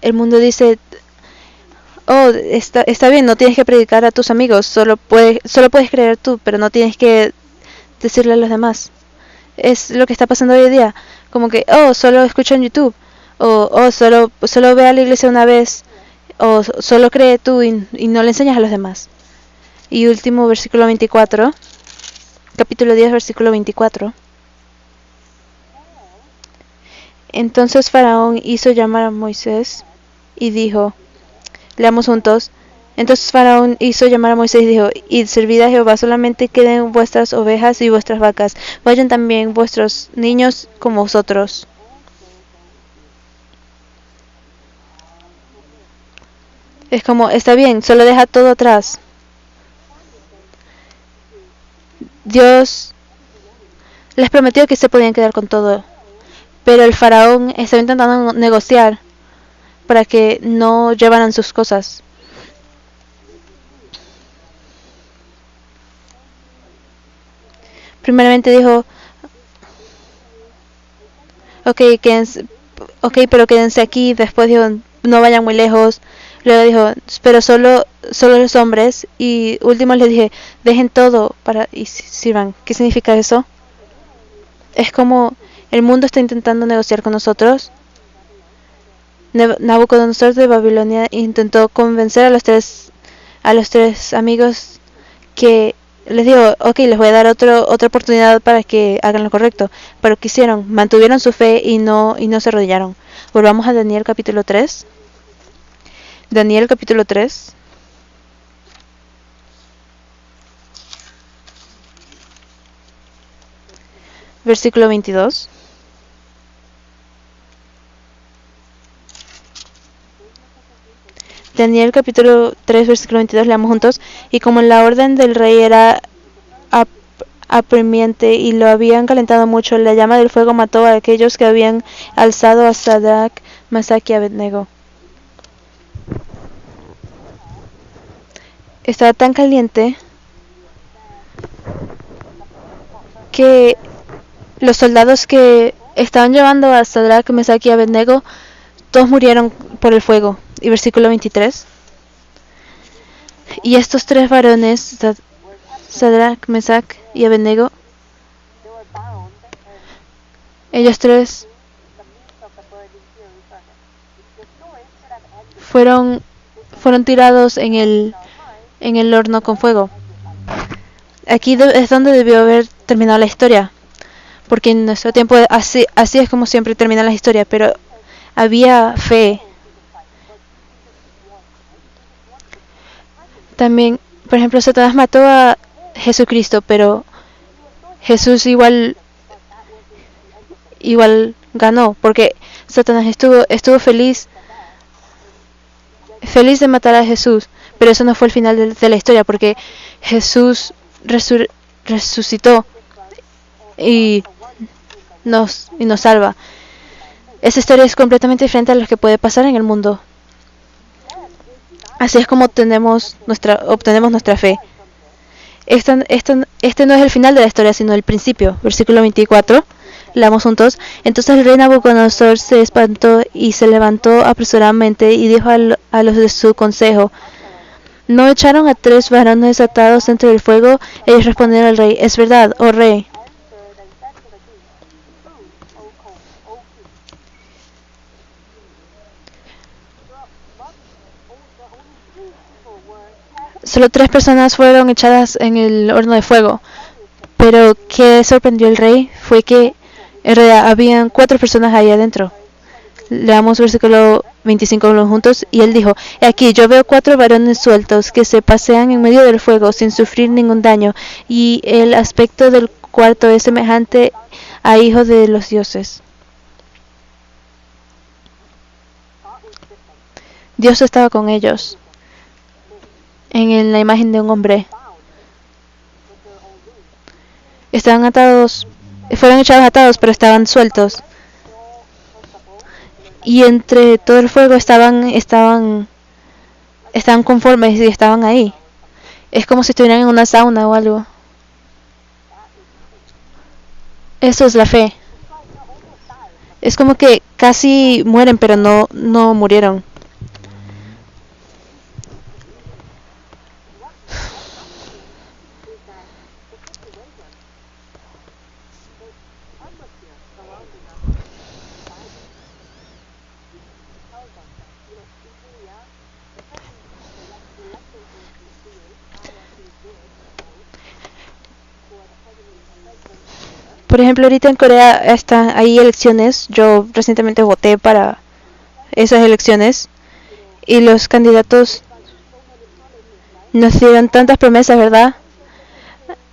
el mundo dice: está bien, no tienes que predicar a tus amigos, solo puedes creer tú, pero no tienes que decirle a los demás. Es lo que está pasando hoy en día. Como que, oh, solo escucho en YouTube. O oh, solo ve a la iglesia una vez. O solo cree tú y no le enseñas a los demás. Y último, versículo 24. Capítulo 10, versículo 24. Entonces Faraón hizo llamar a Moisés y dijo, leamos juntos. Entonces Faraón hizo llamar a Moisés y dijo, id, servid a Jehová, solamente queden vuestras ovejas y vuestras vacas, vayan también vuestros niños con vosotros. Es como, está bien, solo deja todo atrás. Dios les prometió que se podían quedar con todo, pero el faraón estaba intentando negociar para que no llevaran sus cosas. Primeramente dijo, pero quédense aquí. Después dijo, no vayan muy lejos. Luego dijo, pero solo los hombres. Y último les dije, dejen todo y sirvan. ¿Qué significa eso? Es como el mundo está intentando negociar con nosotros. Nabucodonosor de Babilonia intentó convencer a los tres amigos que les digo, ok, les voy a dar otra oportunidad para que hagan lo correcto. Pero ¿qué hicieron? Mantuvieron su fe y no se arrodillaron. Volvamos a Daniel capítulo 3. Daniel capítulo 3. Versículo 22. Daniel capítulo 3, versículo 22, leamos juntos. Y como la orden del rey era apremiante y lo habían calentado mucho, la llama del fuego mató a aquellos que habían alzado a Sadrach, Mesach y Abednego. Estaba tan caliente que los soldados que estaban llevando a Sadrach, Mesach y Abednego, todos murieron por el fuego. Y versículo 23. Y estos tres varones, Sadrach, Mesach y Abednego, ellos tres fueron tirados en el horno con fuego. Aquí es donde debió haber terminado la historia, porque en nuestro tiempo así es como siempre terminan las historias, pero había fe. También, por ejemplo, Satanás mató a Jesucristo, pero Jesús igual ganó, porque Satanás estuvo feliz de matar a Jesús, pero eso no fue el final de la historia, porque Jesús resucitó y nos salva. Esa historia es completamente diferente a lo que puede pasar en el mundo. Así es como obtenemos nuestra fe. Este no es el final de la historia, sino el principio. Versículo 24. Leamos juntos. Entonces el rey Nabucodonosor se espantó y se levantó apresuradamente y dijo a los de su consejo, ¿no echaron a 3 varones atados entre el fuego? Ellos respondieron al rey, es verdad, oh rey. Solo 3 personas fueron echadas en el horno de fuego. Pero ¿qué sorprendió al rey? Fue que en realidad habían 4 personas ahí adentro. Leamos versículo 25 juntos. Y él dijo, aquí yo veo 4 varones sueltos que se pasean en medio del fuego sin sufrir ningún daño. Y el aspecto del cuarto es semejante a hijo de los dioses. Dios estaba con ellos. En la imagen de un hombre. Estaban atados, fueron echados atados, pero estaban sueltos. Y entre todo el fuego estaban conformes y estaban ahí. Es como si estuvieran en una sauna o algo. Eso es la fe. Es como que casi mueren, pero no murieron. Por ejemplo, ahorita en Corea hay elecciones. Yo recientemente voté para esas elecciones y los candidatos nos dieron tantas promesas, ¿verdad?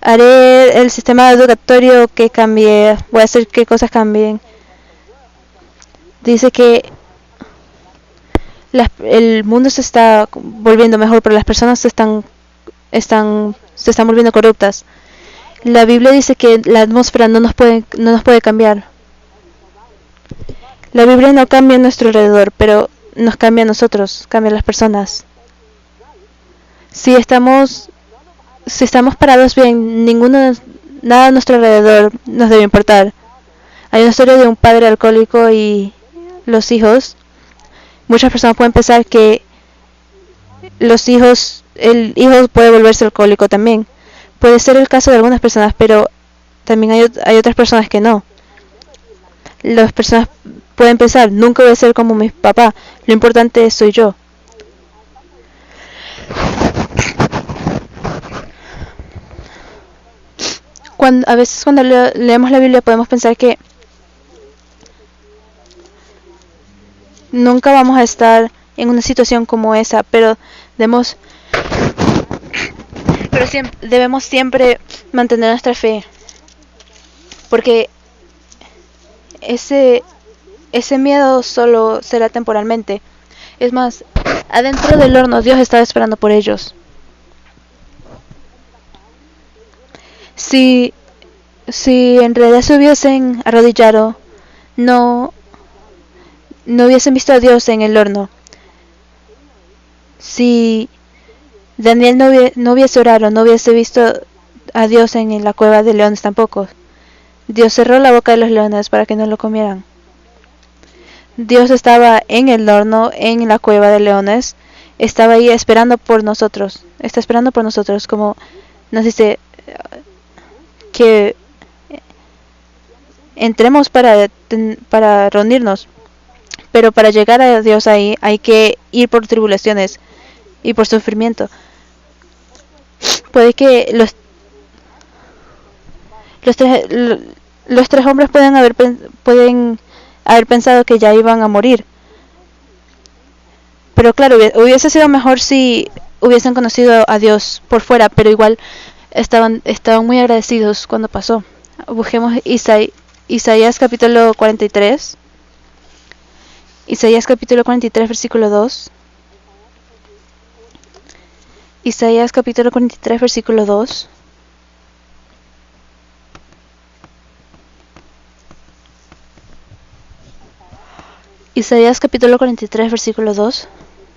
Haré el sistema educatorio que cambie, voy a hacer que cosas cambien. Dice que el mundo se está volviendo mejor, pero las personas se están volviendo corruptas. La Biblia dice que la atmósfera no nos puede cambiar. La Biblia no cambia a nuestro alrededor, pero nos cambia a nosotros, cambia a las personas. Si estamos parados bien, nada a nuestro alrededor nos debe importar. Hay una historia de un padre alcohólico y los hijos. Muchas personas pueden pensar que el hijo puede volverse alcohólico también. Puede ser el caso de algunas personas, pero también hay otras personas que no. Las personas pueden pensar, nunca voy a ser como mi papá, lo importante soy yo. A veces cuando leemos la Biblia podemos pensar que nunca vamos a estar en una situación como esa, pero debemos siempre mantener nuestra fe, porque ese miedo solo será temporalmente. Es más, adentro del horno Dios está esperando por ellos. Si en realidad se hubiesen arrodillado, no hubiesen visto a Dios en el horno. Si Daniel no hubiese orado, no hubiese visto a Dios en la cueva de leones tampoco. Dios cerró la boca de los leones para que no lo comieran. Dios estaba en el horno, en la cueva de leones. Estaba ahí esperando por nosotros. Está esperando por nosotros, como nos dice que entremos para reunirnos. Pero para llegar a Dios ahí hay que ir por tribulaciones y por sufrimiento. Puede que los tres hombres pueden haber pensado que ya iban a morir. Pero claro, hubiese sido mejor si hubiesen conocido a Dios por fuera, pero igual estaban muy agradecidos cuando pasó. Busquemos Isaías capítulo 43. Isaías capítulo 43, versículo 2. Isaías capítulo 43, versículo 2. Isaías capítulo 43, versículo 2.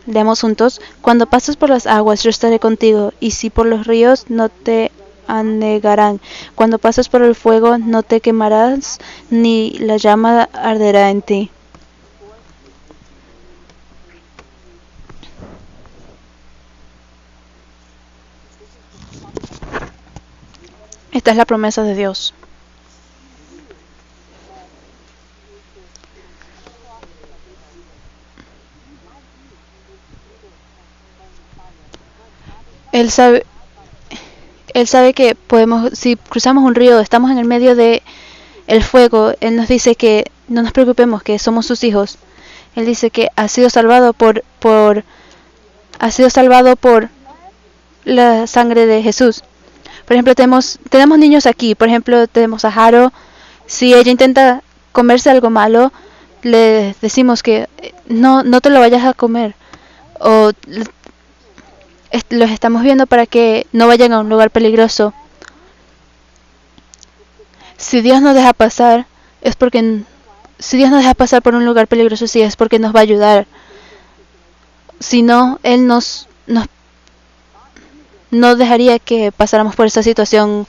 Leamos juntos. Cuando pases por las aguas, yo estaré contigo, y si por los ríos, no te anegarán. Cuando pases por el fuego, no te quemarás, ni la llama arderá en ti. Esta es la promesa de Dios. Él sabe que podemos, si cruzamos un río, estamos en el medio de el fuego. Él nos dice que no nos preocupemos, que somos sus hijos. Él dice que ha sido salvado por la sangre de Jesús. Por ejemplo, tenemos niños aquí. Por ejemplo, tenemos a Haro. Si ella intenta comerse algo malo, le decimos que no te lo vayas a comer. O los estamos viendo para que no vayan a un lugar peligroso. Si Dios nos deja pasar por un lugar peligroso, sí, es porque nos va a ayudar. Si no, Él no dejaría que pasáramos por esa situación.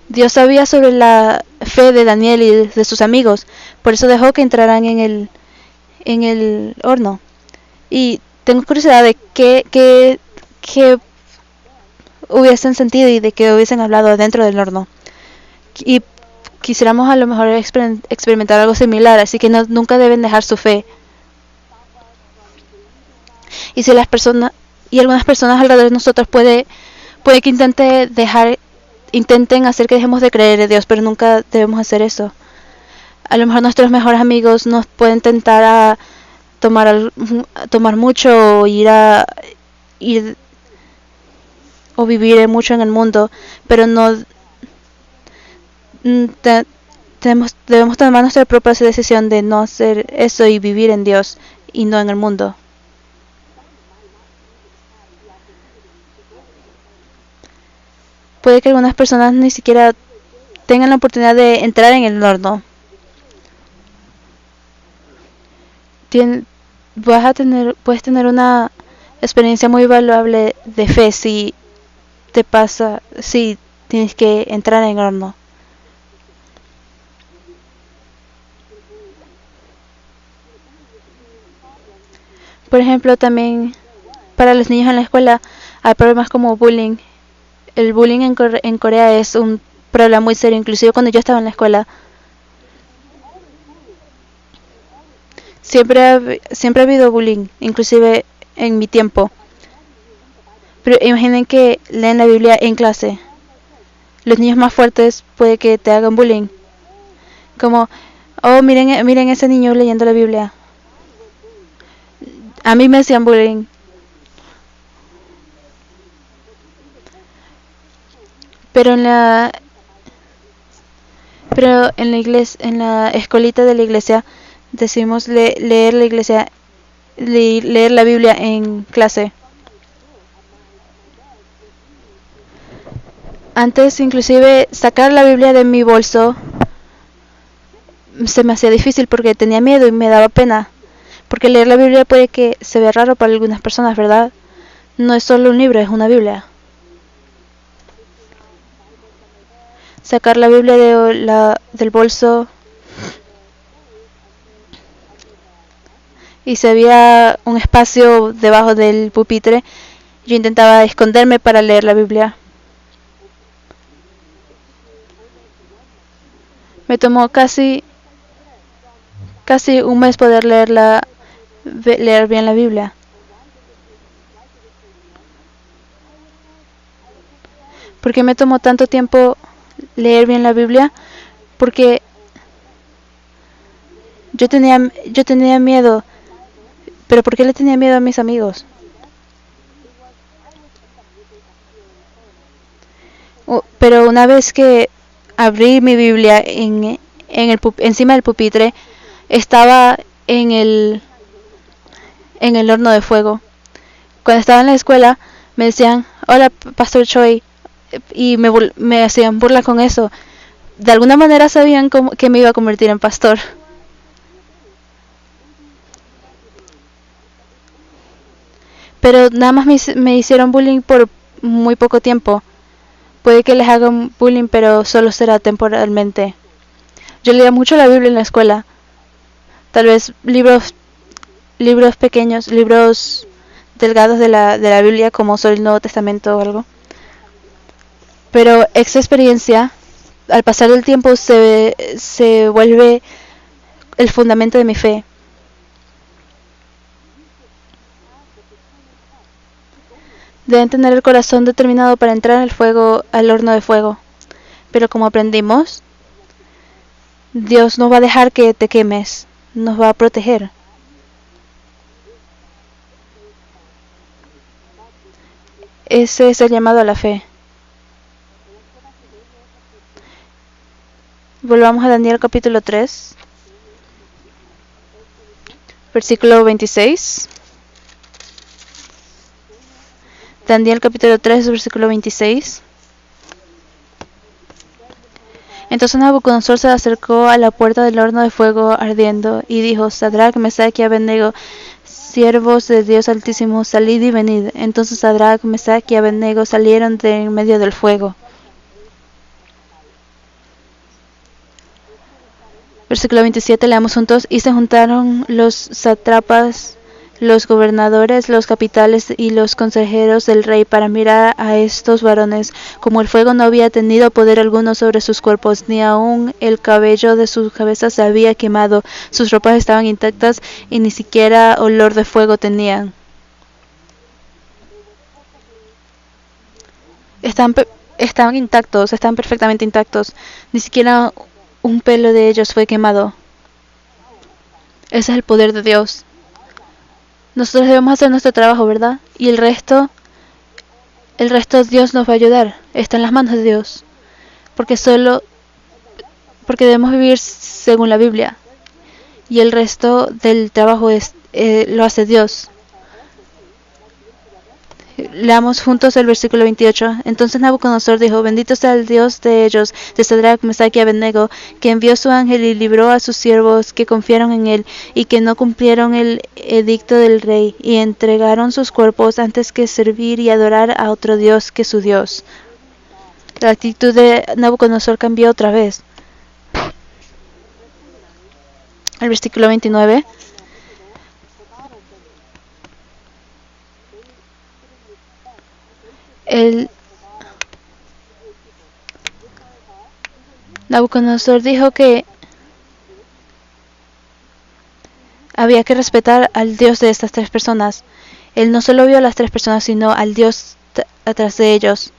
Dios sabía sobre la fe de Daniel y de sus amigos, por eso dejó que entraran en el horno. Y tengo curiosidad de qué hubiesen sentido y de qué hubiesen hablado dentro del horno. Y quisiéramos a lo mejor experimentar algo similar, así que nunca deben dejar su fe. Y si algunas personas alrededor de nosotros puede que intente dejar intenten hacer que dejemos de creer en Dios, pero nunca debemos hacer eso. A lo mejor nuestros mejores amigos nos pueden tentar a tomar mucho o ir o vivir mucho en el mundo, pero no debemos tomar nuestra propia decisión de no hacer eso y vivir en Dios y no en el mundo. Puede que algunas personas ni siquiera tengan la oportunidad de entrar en el horno. Puedes tener una experiencia muy valuable de fe si tienes que entrar en el horno. Por ejemplo, también para los niños en la escuela hay problemas como bullying. El bullying en Corea es un problema muy serio, inclusive cuando yo estaba en la escuela. Siempre ha habido bullying, inclusive en mi tiempo. Pero imaginen que leen la Biblia en clase. Los niños más fuertes puede que te hagan bullying. Como, oh, miren ese niño leyendo la Biblia. A mí me hacían bullying. Pero en la iglesia, en la escolita de la iglesia, decimos leer la Biblia en clase. Antes, inclusive, sacar la Biblia de mi bolso se me hacía difícil porque tenía miedo y me daba pena. Porque leer la Biblia puede que se vea raro para algunas personas, ¿verdad? No es solo un libro, es una Biblia. Sacar la Biblia del bolso y se había un espacio debajo del pupitre. Yo intentaba esconderme para leer la Biblia. Me tomó casi un mes poder leer bien la Biblia. ¿Por qué me tomó tanto tiempo leer bien la Biblia? Porque yo tenía miedo. ¿Pero por qué le tenía miedo a mis amigos? Pero una vez que abrí mi Biblia encima del pupitre, estaba en el horno de fuego. Cuando estaba en la escuela, me decían, hola, Pastor Choi, y me hacían burla con eso. De alguna manera sabían que me iba a convertir en pastor. Pero nada más me hicieron bullying por muy poco tiempo. Puede que les hagan bullying, pero solo será temporalmente. Yo leía mucho la Biblia en la escuela. Tal vez libros pequeños, libros delgados de la Biblia, como solo el Nuevo Testamento o algo. Pero esa experiencia, al pasar del tiempo, se vuelve el fundamento de mi fe. Deben tener el corazón determinado para entrar al horno de fuego. Pero como aprendimos, Dios no va a dejar que te quemes, nos va a proteger. Ese es el llamado a la fe. Volvamos a Daniel capítulo 3, versículo 26. Daniel capítulo 3, versículo 26. Entonces Nabucodonosor se acercó a la puerta del horno de fuego ardiendo y dijo, Sadrach, Mesach y Abednego, siervos de Dios Altísimo, salid y venid. Entonces Sadrach, Mesach y Abednego salieron de en medio del fuego. Versículo 27, leamos juntos. Y se juntaron los sátrapas, los gobernadores, los capitales y los consejeros del rey para mirar a estos varones. Como el fuego no había tenido poder alguno sobre sus cuerpos, ni aun el cabello de sus cabezas se había quemado, sus ropas estaban intactas y ni siquiera olor de fuego tenían. estaban intactos, estaban perfectamente intactos. Ni siquiera un pelo de ellos fue quemado. Ese es el poder de Dios. Nosotros debemos hacer nuestro trabajo, ¿verdad? Y el resto Dios nos va a ayudar. Está en las manos de Dios. Porque debemos vivir según la Biblia. Y el resto del trabajo lo hace Dios. Leamos juntos el versículo 28. Entonces Nabucodonosor dijo: bendito sea el Dios de ellos, de Sadrach, Mesach y Abednego, que envió su ángel y libró a sus siervos que confiaron en él y que no cumplieron el edicto del rey y entregaron sus cuerpos antes que servir y adorar a otro Dios que su Dios. La actitud de Nabucodonosor cambió otra vez. El versículo 29. Nabucodonosor dijo que había que respetar al Dios de estas tres personas. Él no solo vio a las tres personas, sino al Dios atrás de ellos,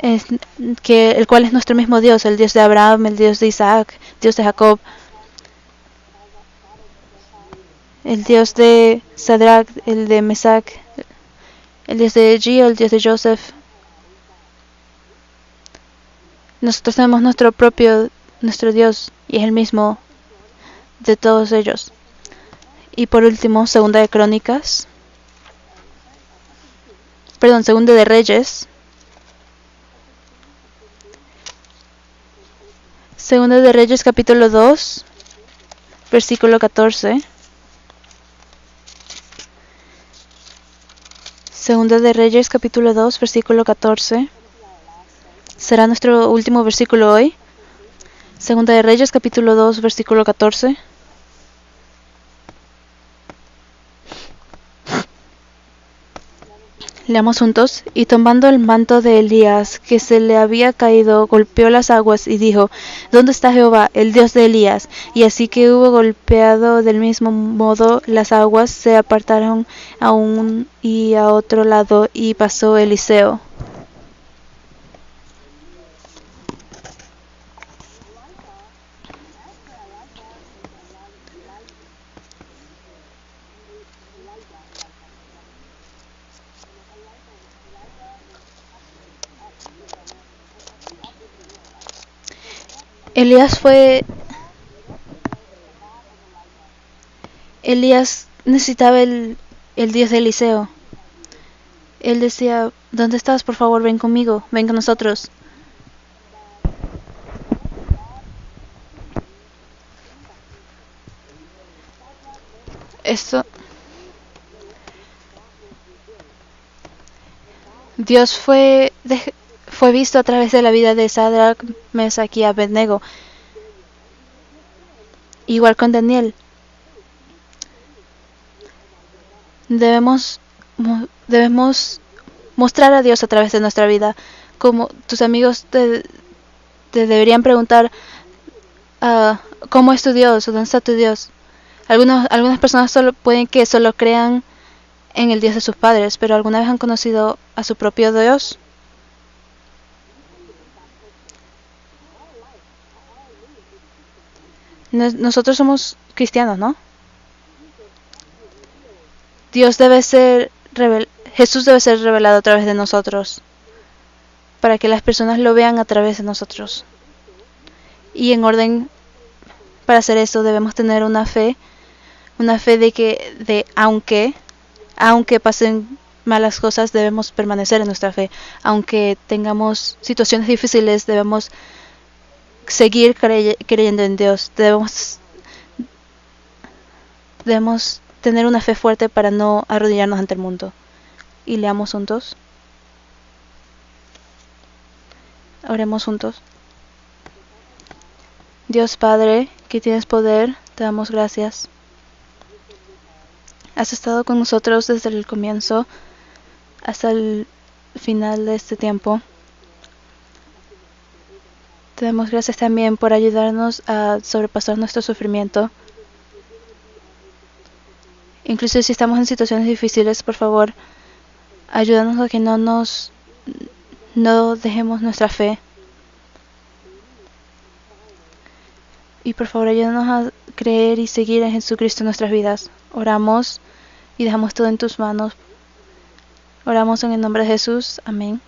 el cual es nuestro mismo Dios, el Dios de Abraham, el Dios de Isaac, Dios de Jacob, el Dios de Sadrach, el de Mesach, el Dios de Gio, el Dios de Joseph. Nosotros tenemos nuestro Dios, y es el mismo de todos ellos. Y por último, Segunda de Reyes. Segunda de Reyes capítulo 2, versículo 14. Segunda de Reyes capítulo 2, versículo 14. Será nuestro último versículo hoy. Segunda de Reyes capítulo 2, versículo 14. Leamos juntos. Y tomando el manto de Elías, que se le había caído, golpeó las aguas y dijo: ¿Dónde está Jehová, el Dios de Elías? Y así que hubo golpeado del mismo modo, las aguas se apartaron a un y a otro lado, y pasó Eliseo. Elías necesitaba el Dios de Eliseo. Él decía: ¿dónde estás? Por favor, ven conmigo, ven con nosotros. Dios fue visto a través de la vida de Sadrach, Mesach y Abednego. Igual con Daniel. Debemos mostrar a Dios a través de nuestra vida. Como tus amigos te deberían preguntar: ¿cómo es tu Dios? ¿Dónde está tu Dios? Algunas personas pueden que solo crean en el Dios de sus padres, pero ¿alguna vez han conocido a su propio Dios? Nosotros somos cristianos, ¿no? Jesús debe ser revelado a través de nosotros, para que las personas lo vean a través de nosotros. Y en orden para hacer eso debemos tener una fe de aunque pasen malas cosas, debemos permanecer en nuestra fe. Aunque tengamos situaciones difíciles, debemos seguir creyendo en Dios. Debemos tener una fe fuerte para no arrodillarnos ante el mundo. Y leamos juntos. Oremos juntos. Dios Padre, que tienes poder, te damos gracias. Has estado con nosotros desde el comienzo hasta el final de este tiempo. Te damos gracias también por ayudarnos a sobrepasar nuestro sufrimiento. Incluso si estamos en situaciones difíciles, por favor, ayúdanos a que no nos No dejemos nuestra fe. Y por favor, ayúdanos a creer y seguir en Jesucristo en nuestras vidas. Oramos y dejamos todo en tus manos. Oramos en el nombre de Jesús. Amén.